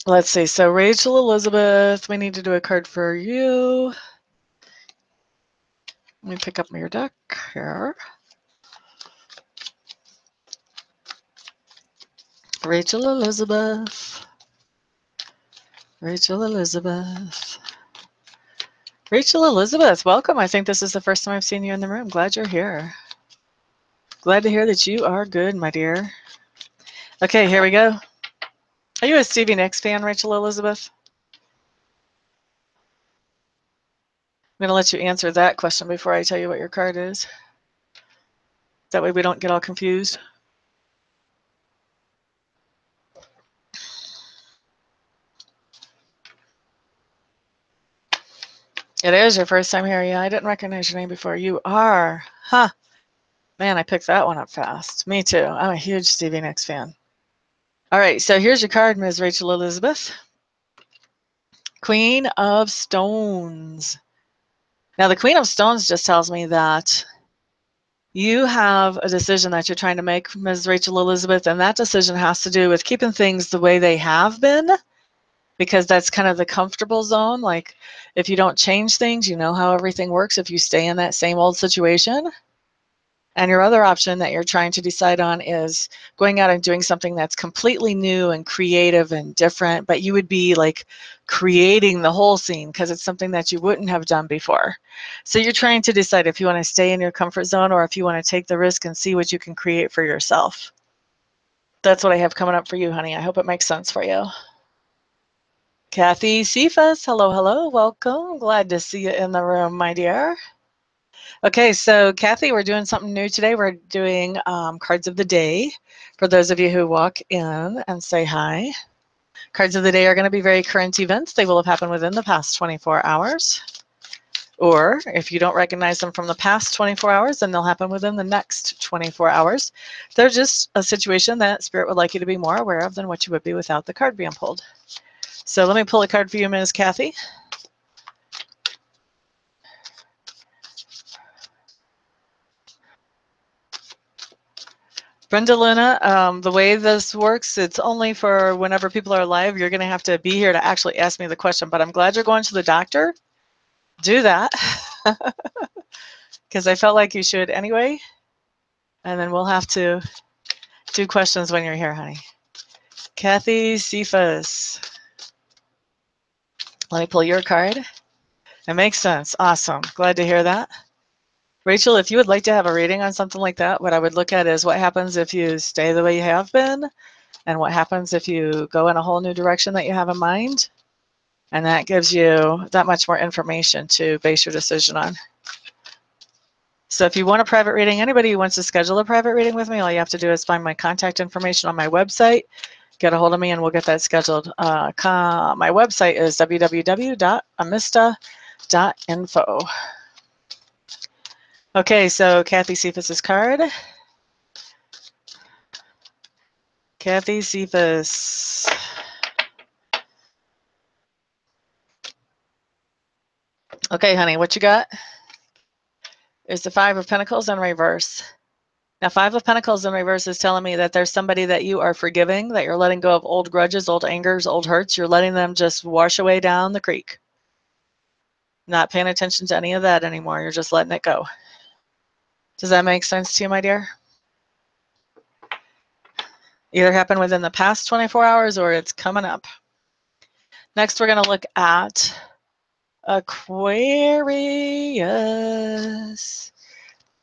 Let's see. So Rachel Elizabeth, we need to do a card for you. Let me pick up your deck here. Rachel Elizabeth. Rachel Elizabeth. Rachel Elizabeth, welcome. I think this is the first time I've seen you in the room. Glad you're here. Glad to hear that you are good, my dear. Okay, here we go. Are you a Stevie Nicks fan, Rachel Elizabeth? I'm going to let you answer that question before I tell you what your card is. That way we don't get all confused. It is your first time here. Yeah, I didn't recognize your name before. You are. Huh. Man, I picked that one up fast. Me too. I'm a huge Stevie Nicks fan. All right, so here's your card, Ms. Rachel Elizabeth. Queen of Stones. Now, the Queen of Stones just tells me that you have a decision that you're trying to make, Ms. Rachel Elizabeth, and that decision has to do with keeping things the way they have been, because that's kind of the comfortable zone. Like, if you don't change things, you know how everything works if you stay in that same old situation. And your other option that you're trying to decide on is going out and doing something that's completely new and creative and different, but you would be like creating the whole scene because it's something that you wouldn't have done before. So you're trying to decide if you want to stay in your comfort zone or if you want to take the risk and see what you can create for yourself. That's what I have coming up for you, honey. I hope it makes sense for you. Kathy Cephas, hello, hello, welcome. Glad to see you in the room, my dear. Okay, so Kathy, we're doing something new today. We're doing cards of the day for those of you who walk in and say hi. Cards of the day are going to be very current events. They will have happened within the past 24 hours. Or if you don't recognize them from the past 24 hours, then they'll happen within the next 24 hours. They're just a situation that Spirit would like you to be more aware of than what you would be without the card being pulled. So let me pull a card for you, Ms. Kathy. Brenda Luna, the way this works, it's only for whenever people are live. You're going to have to be here to actually ask me the question, but I'm glad you're going to the doctor. Do that, because I felt like you should anyway, and then we'll have to do questions when you're here, honey. Kathy Cephas. Let me pull your card. It makes sense. Awesome. Glad to hear that. Rachel, if you would like to have a reading on something like that, what I would look at is what happens if you stay the way you have been, and what happens if you go in a whole new direction that you have in mind. And that gives you that much more information to base your decision on. So if you want a private reading, anybody who wants to schedule a private reading with me, all you have to do is find my contact information on my website, get a hold of me, and we'll get that scheduled. My website is www.amista.info. Okay, so Kathy Cephas' card. Kathy Cephas. Okay, honey, what you got is the Five of Pentacles in reverse. Now, Five of Pentacles in reverse is telling me that there's somebody that you are forgiving, that you're letting go of old grudges, old angers, old hurts. You're letting them just wash away down the creek. Not paying attention to any of that anymore. You're just letting it go. Does that make sense to you, my dear? Either happened within the past 24 hours or it's coming up. Next, we're going to look at Aquarius.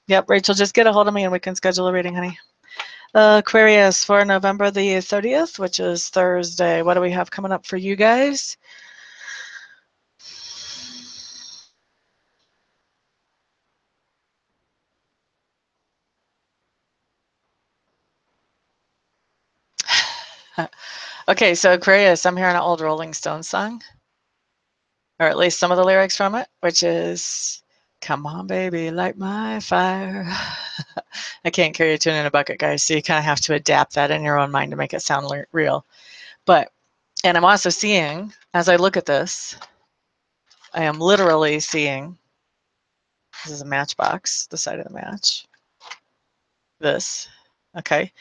Yep, Rachel, just get a hold of me and we can schedule a reading, honey. Aquarius for November the 30th, which is Thursday. What do we have coming up for you guys? Okay, so Aquarius, I'm hearing an old Rolling Stones song, or at least some of the lyrics from it, which is, come on, baby, light my fire. I can't carry a tune in a bucket, guys, so you kind of have to adapt that in your own mind to make it sound real. But, and I'm also seeing, as I look at this, I am literally seeing, this is a matchbox, the side of the match, this, okay?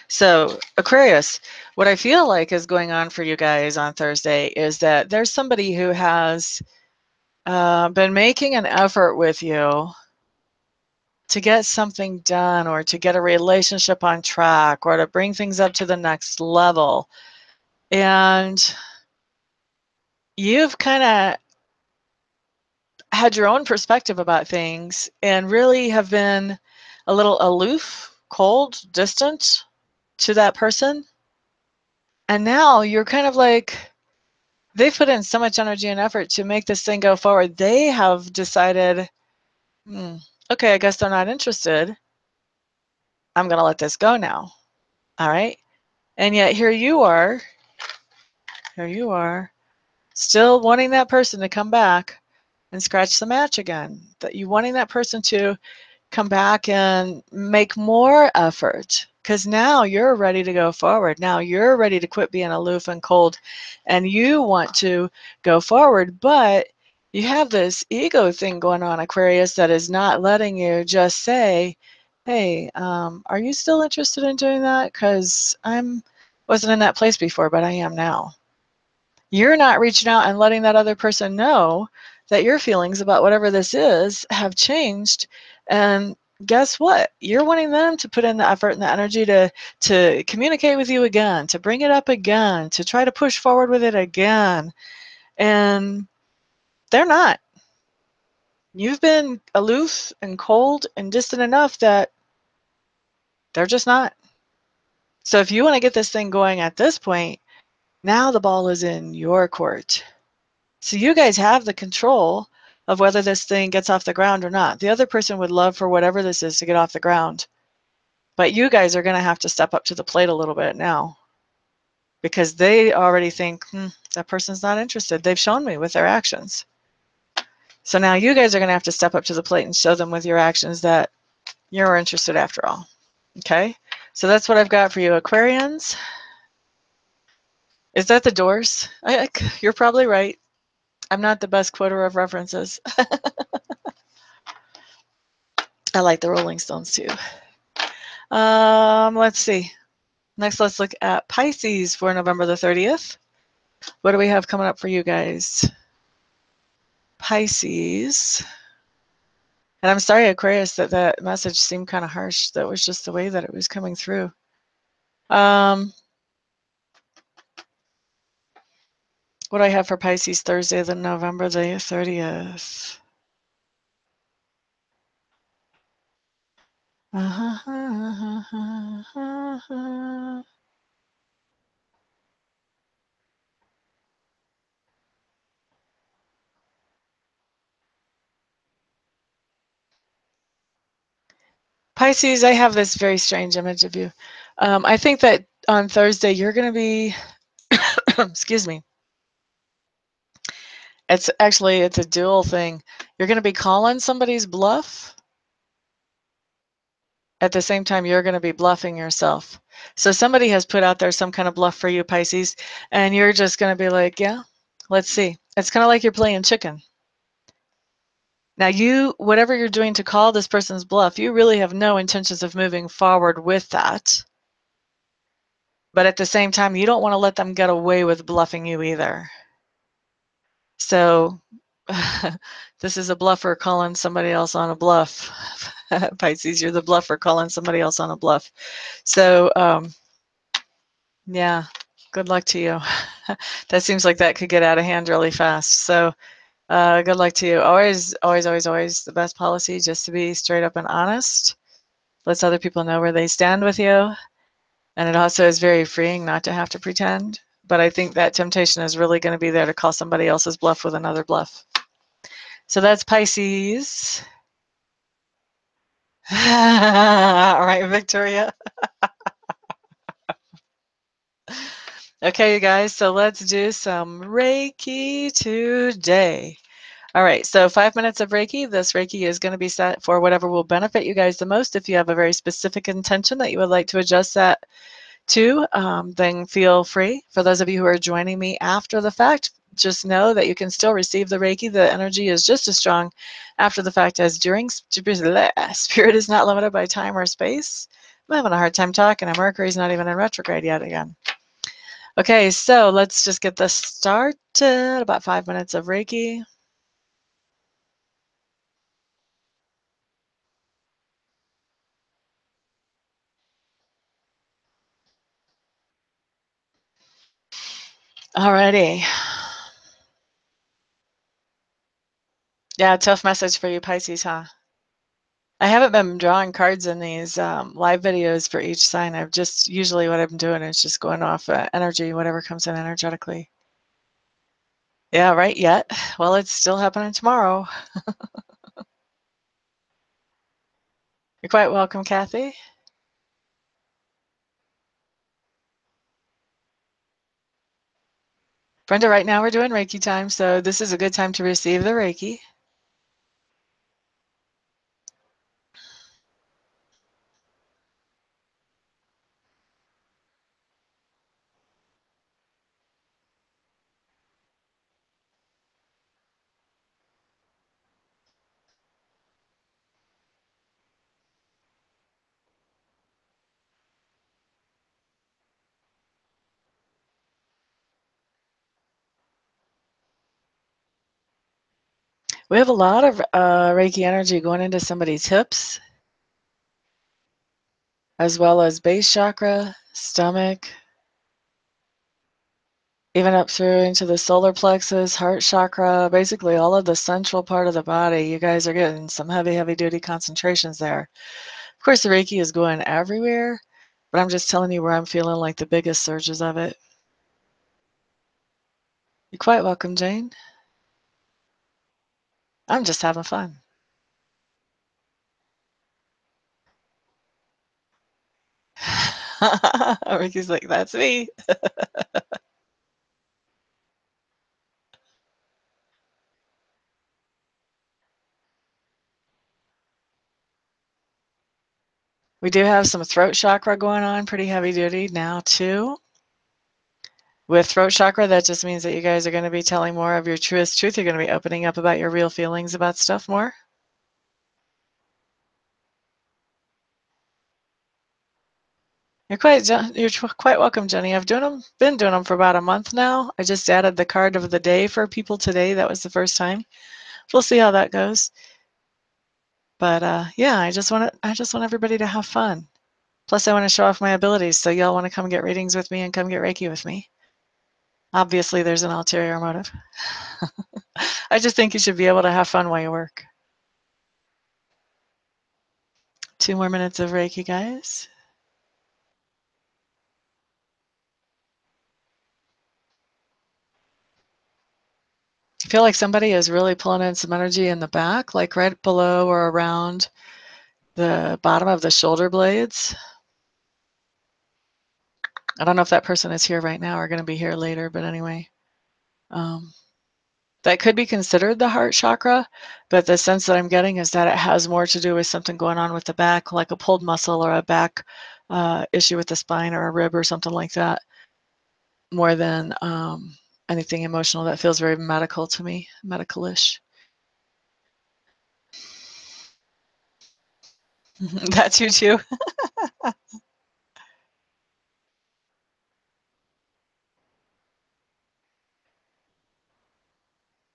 So Aquarius, what I feel like is going on for you guys on Thursday is that there's somebody who has been making an effort with you to get something done, or to get a relationship on track, or to bring things up to the next level. And you've kind of had your own perspective about things and really have been a little aloof, cold, distant to that person. And now you're kind of like, they've put in so much energy and effort to make this thing go forward. They have decided, okay, I guess they're not interested. I'm going to let this go now. All right. And yet here you are, still wanting that person to come back and scratch the match again. That you wanting that person to come back and make more effort, because now you're ready to go forward. Now you're ready to quit being aloof and cold, and you want to go forward, but you have this ego thing going on, Aquarius, that is not letting you just say, hey, are you still interested in doing that? Because I wasn't in that place before, but I am now. You're not reaching out and letting that other person know that your feelings about whatever this is have changed. And guess what? You're wanting them to put in the effort and the energy to communicate with you again, to bring it up again, to try to push forward with it again. And they're not. You've been aloof and cold and distant enough that they're just not. So if you want to get this thing going at this point, now the ball is in your court. So you guys have the control of whether this thing gets off the ground or not. The other person would love for whatever this is to get off the ground. But you guys are going to have to step up to the plate a little bit now, because they already think, that person's not interested. They've shown me with their actions. So now you guys are going to have to step up to the plate and show them with your actions that you're interested after all. Okay? So that's what I've got for you, Aquarians. Is that the Doors? You're probably right. I'm not the best quoter of references. I like the Rolling Stones too. Let's see. Next, let's look at Pisces for November the 30th. What do we have coming up for you guys? Pisces. And I'm sorry, Aquarius, that message seemed kind of harsh. That was just the way that it was coming through. What do I have for Pisces Thursday, the November the 30th? Pisces, I have this very strange image of you. I think that on Thursday you're going to be, excuse me, it's a dual thing. You're going to be calling somebody's bluff. At the same time, you're going to be bluffing yourself. So somebody has put out there some kind of bluff for you, Pisces, and you're just going to be like, yeah, let's see. It's kind of like you're playing chicken. Now whatever you're doing to call this person's bluff, you really have no intentions of moving forward with that. But at the same time, you don't want to let them get away with bluffing you either. So this is a bluffer calling somebody else on a bluff. Pisces, you're the bluffer calling somebody else on a bluff. So yeah, good luck to you. That seems like that could get out of hand really fast. So good luck to you. Always, always, always, always the best policy, just to be straight up and honest. Lets other people know where they stand with you. And it also is very freeing not to have to pretend. But I think that temptation is really going to be there to call somebody else's bluff with another bluff. So that's Pisces. All right, Victoria. Okay, you guys, so let's do some Reiki today. All right, so 5 minutes of Reiki. This Reiki is going to be set for whatever will benefit you guys the most. If you have a very specific intention that you would like to adjust that to, then feel free. For those of you who are joining me after the fact, just know that you can still receive the Reiki. The energy is just as strong after the fact as during. Spirit is not limited by time or space. I'm having a hard time talking, and Mercury's not even in retrograde yet again. Okay, so let's just get this started. About 5 minutes of Reiki. Alrighty. Yeah, tough message for you Pisces, huh? I haven't been drawing cards in these live videos for each sign. I've just, usually what I'm doing is just going off energy, whatever comes in energetically. Yeah, right, yet. Well, it's still happening tomorrow. You're quite welcome, Kathy. Brenda, right now we're doing Reiki time, so this is a good time to receive the Reiki. We have a lot of Reiki energy going into somebody's hips, as well as base chakra, stomach, even up through into the solar plexus, heart chakra, basically all of the central part of the body. You guys are getting some heavy, heavy duty concentrations there. Of course, the Reiki is going everywhere, but I'm just telling you where I'm feeling like the biggest surges of it. You're quite welcome, Jane. I'm just having fun. Ricky's like, that's me. We do have some throat chakra going on, pretty heavy duty now too. With throat chakra, that just means that you guys are going to be telling more of your truest truth. You're going to be opening up about your real feelings about stuff more. You're quite welcome, Jenny. I've been doing them for about a month now. I just added the card of the day for people today. That was the first time. We'll see how that goes. But yeah, I just want everybody to have fun. Plus, I want to show off my abilities, so y'all want to come get readings with me and come get Reiki with me. Obviously, there's an ulterior motive. I just think you should be able to have fun while you work. 2 more minutes of Reiki, guys. I feel like somebody is really pulling in some energy in the back, like right below or around the bottom of the shoulder blades. I don't know if that person is here right now or going to be here later, but anyway. That could be considered the heart chakra, but the sense that I'm getting is that it has more to do with something going on with the back, like a pulled muscle or a back issue with the spine or a rib or something like that, more than anything emotional. That feels very medical to me, medical-ish. That's you too.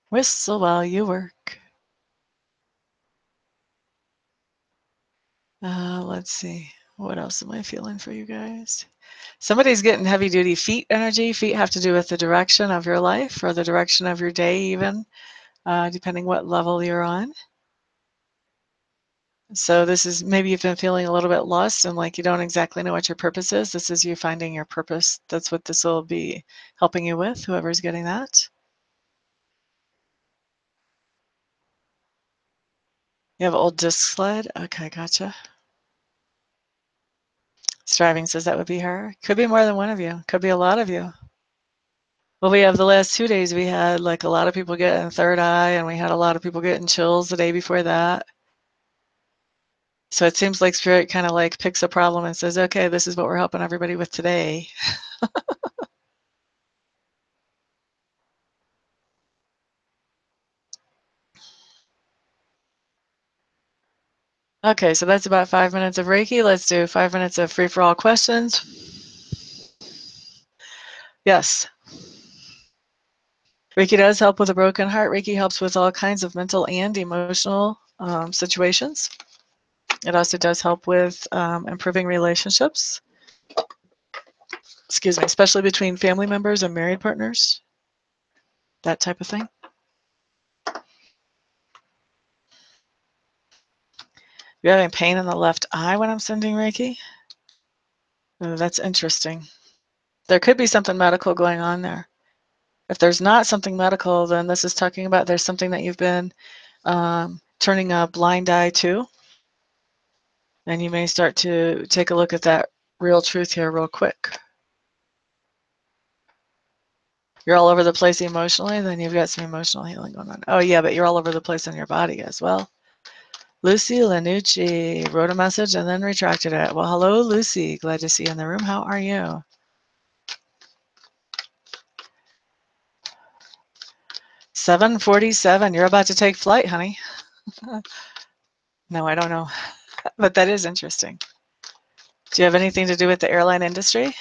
Whistle while you work. Let's see. What else am I feeling for you guys? Somebody's getting heavy duty feet energy. Feet have to do with the direction of your life or the direction of your day even, depending what level you're on. So this is, maybe you've been feeling a little bit lost and like you don't exactly know what your purpose is. This is you finding your purpose. That's what this will be helping you with, whoever's getting that. You have old disc sled? Okay, gotcha. Striving says that would be her. Could be more than one of you. Could be a lot of you. Well, we have the last 2 days, we had like a lot of people getting third eye and we had a lot of people getting chills the day before that. So it seems like Spirit kind of like picks a problem and says, okay, this is what we're helping everybody with today. Okay, so that's about 5 minutes of Reiki. Let's do 5 minutes of free-for-all questions. Yes. Reiki does help with a broken heart. Reiki helps with all kinds of mental and emotional situations. It also does help with improving relationships. Excuse me, especially between family members and married partners, that type of thing. You're having pain in the left eye when I'm sending Reiki? Oh, that's interesting. There could be something medical going on there. If there's not something medical, then this is talking about there's something that you've been turning a blind eye to. And you may start to take a look at that real truth here real quick. You're all over the place emotionally, then you've got some emotional healing going on. Oh yeah, but you're all over the place in your body as well. Lucy Lanucci wrote a message and then retracted it. Well, hello, Lucy. Glad to see you in the room. How are you? $7:47. You're about to take flight, honey. No, I don't know. But that is interesting. Do you have anything to do with the airline industry?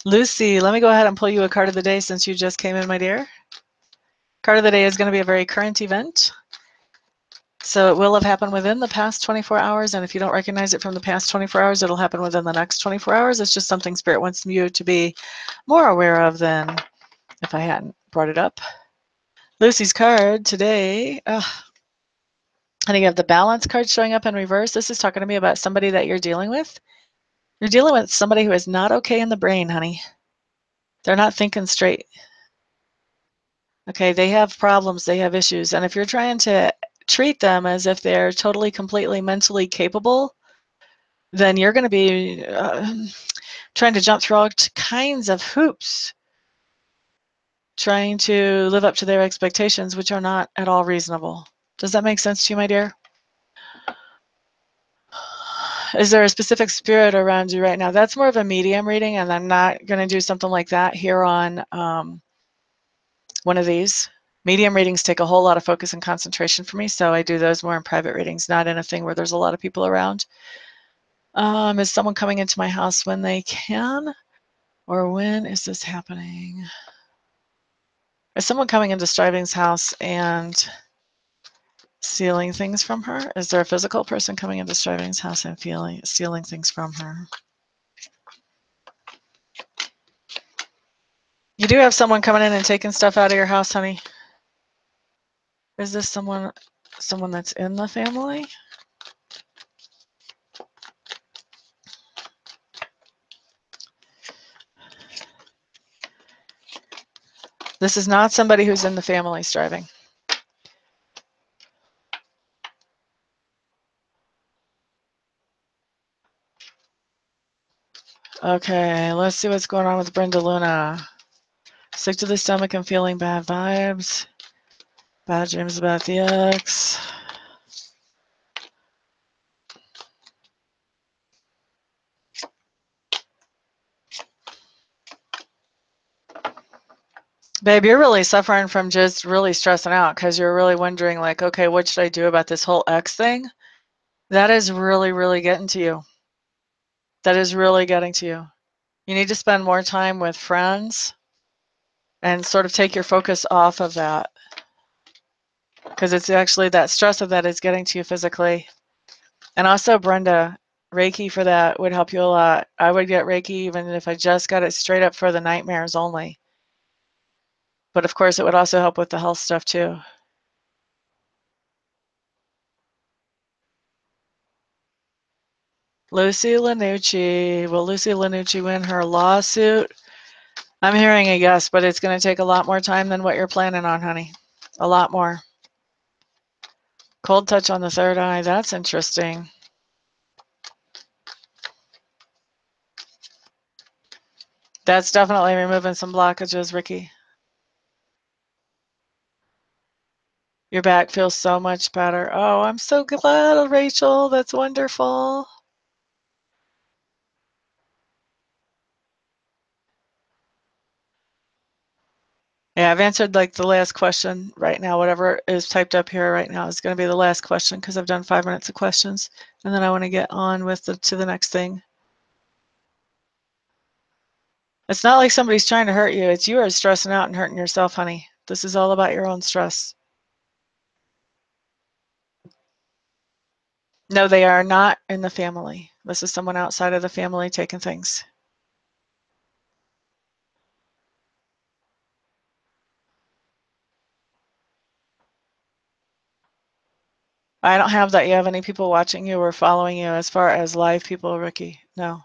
Lucy, let me go ahead and pull you a card of the day since you just came in, my dear. Card of the day is going to be a very current event. So it will have happened within the past 24 hours, and if you don't recognize it from the past 24 hours, it'll happen within the next 24 hours. It's just something Spirit wants you to be more aware of than if I hadn't brought it up. Lucy's card today, and you have the balance card showing up in reverse. This is talking to me about somebody that you're dealing with. You're dealing with somebody who is not okay in the brain, honey. They're not thinking straight. Okay, they have problems, they have issues. And if you're trying to treat them as if they're totally, completely mentally capable, then you're going to be trying to jump through all kinds of hoops, trying to live up to their expectations, which are not at all reasonable. Does that make sense to you, my dear? Is there a specific spirit around you right now? That's more of a medium reading, and I'm not going to do something like that here on one of these. Medium readings take a whole lot of focus and concentration for me, so I do those more in private readings, not in a thing where there's a lot of people around. Is someone coming into my house when they can? Or when is this happening? Is someone coming into Striving's house and stealing things from her? Is there a physical person coming into Striving's house and stealing things from her? You do have someone coming in and taking stuff out of your house, honey. Is this someone that's in the family? This is not somebody who's in the family striving. Okay, let's see what's going on with Brenda Luna. Sick to the stomach and feeling bad vibes. Bad dreams about the ex. Babe, you're really suffering from just really stressing out because you're really wondering, like, okay, what should I do about this whole ex thing? That is really, really getting to you. That is really getting to you. You need to spend more time with friends and sort of take your focus off of that, because it's actually that stress of that is getting to you physically. And also, Brenda, Reiki for that would help you a lot. I would get Reiki even if I just got it straight up for the nightmares only. But of course, it would also help with the health stuff too. Lucy Lanucci. Will Lucy Lanucci win her lawsuit? I'm hearing a yes, but it's going to take a lot more time than what you're planning on, honey. A lot more. Cold touch on the third eye. That's interesting. That's definitely removing some blockages, Ricky. Your back feels so much better. Oh, I'm so glad, Rachel. That's wonderful. Yeah, I've answered like the last question right now. Whatever is typed up here right now is going to be the last question because I've done 5 minutes of questions, and then I want to get on with to the next thing. It's not like somebody's trying to hurt you. It's you are stressing out and hurting yourself, honey. This is all about your own stress. No, they are not in the family. This is someone outside of the family taking things. I don't have that you have any people watching you or following you as far as live people, Ricky. No.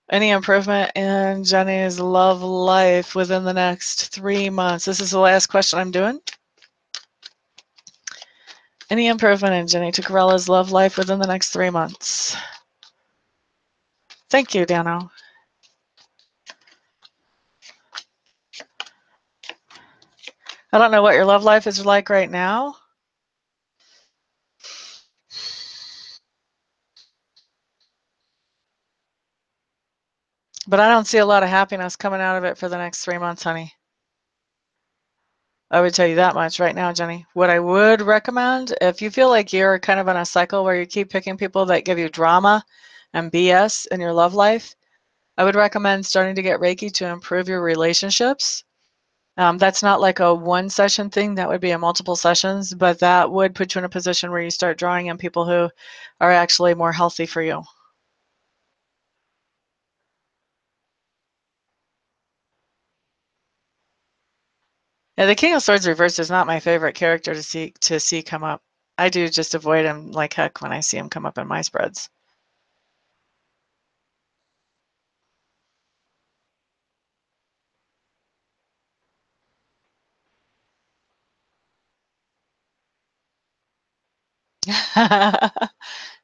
Any improvement in Jenny's love life within the next 3 months? This is the last question I'm doing. Any improvement in Jenny Tucarella's love life within the next 3 months? Thank you, Dano. I don't know what your love life is like right now. But I don't see a lot of happiness coming out of it for the next 3 months, honey. I would tell you that much right now, Jenny. What I would recommend, if you feel like you're kind of in a cycle where you keep picking people that give you drama and BS in your love life, I would recommend starting to get Reiki to improve your relationships. That's not like a one session thing. That would be a multiple sessions, but that would put you in a position where you start drawing in people who are actually more healthy for you. Yeah, the King of Swords reversed is not my favorite character to see come up. I do just avoid him like heck when I see him come up in my spreads.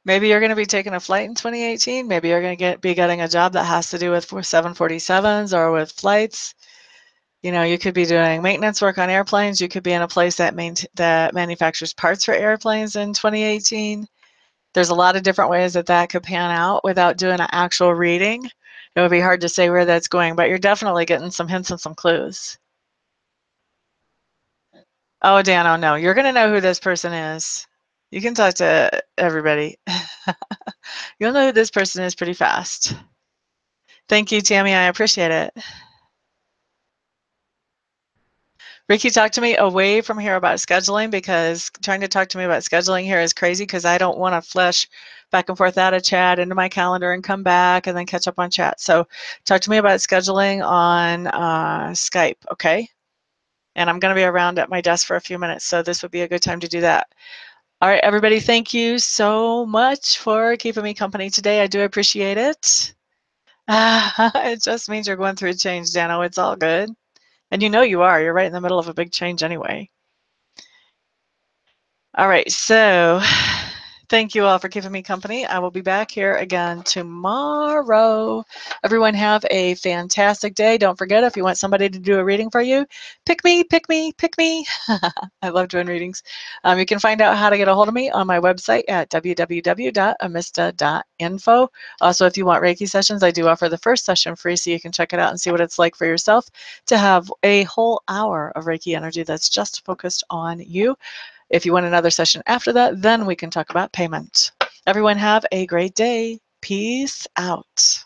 Maybe you're going to be taking a flight in 2018. Maybe you're going to be getting a job that has to do with 747s or with flights. You know, you could be doing maintenance work on airplanes. You could be in a place that manufactures parts for airplanes in 2018. There's a lot of different ways that could pan out without doing an actual reading. It would be hard to say where that's going, but you're definitely getting some hints and some clues. Oh, Dan, oh no, you're going to know who this person is. You can talk to everybody. You'll know who this person is pretty fast. Thank you, Tammy. I appreciate it. Ricky, talk to me away from here about scheduling, because trying to talk to me about scheduling here is crazy because I don't want to flash back and forth out of chat into my calendar and come back and then catch up on chat. So talk to me about scheduling on Skype, okay? And I'm going to be around at my desk for a few minutes, so this would be a good time to do that. All right, everybody, thank you so much for keeping me company today. I do appreciate it. It just means you're going through a change, Dano. It's all good. And you know you are. You're right in the middle of a big change anyway. All right, so thank you all for keeping me company. I will be back here again tomorrow. Everyone have a fantastic day. Don't forget, if you want somebody to do a reading for you, pick me, pick me, pick me. I love doing readings. You can find out how to get a hold of me on my website at www.amista.info. Also, if you want Reiki sessions, I do offer the first session free, so you can check it out and see what it's like for yourself to have a whole hour of Reiki energy that's just focused on you. If you want another session after that, then we can talk about payment. Everyone have a great day. Peace out.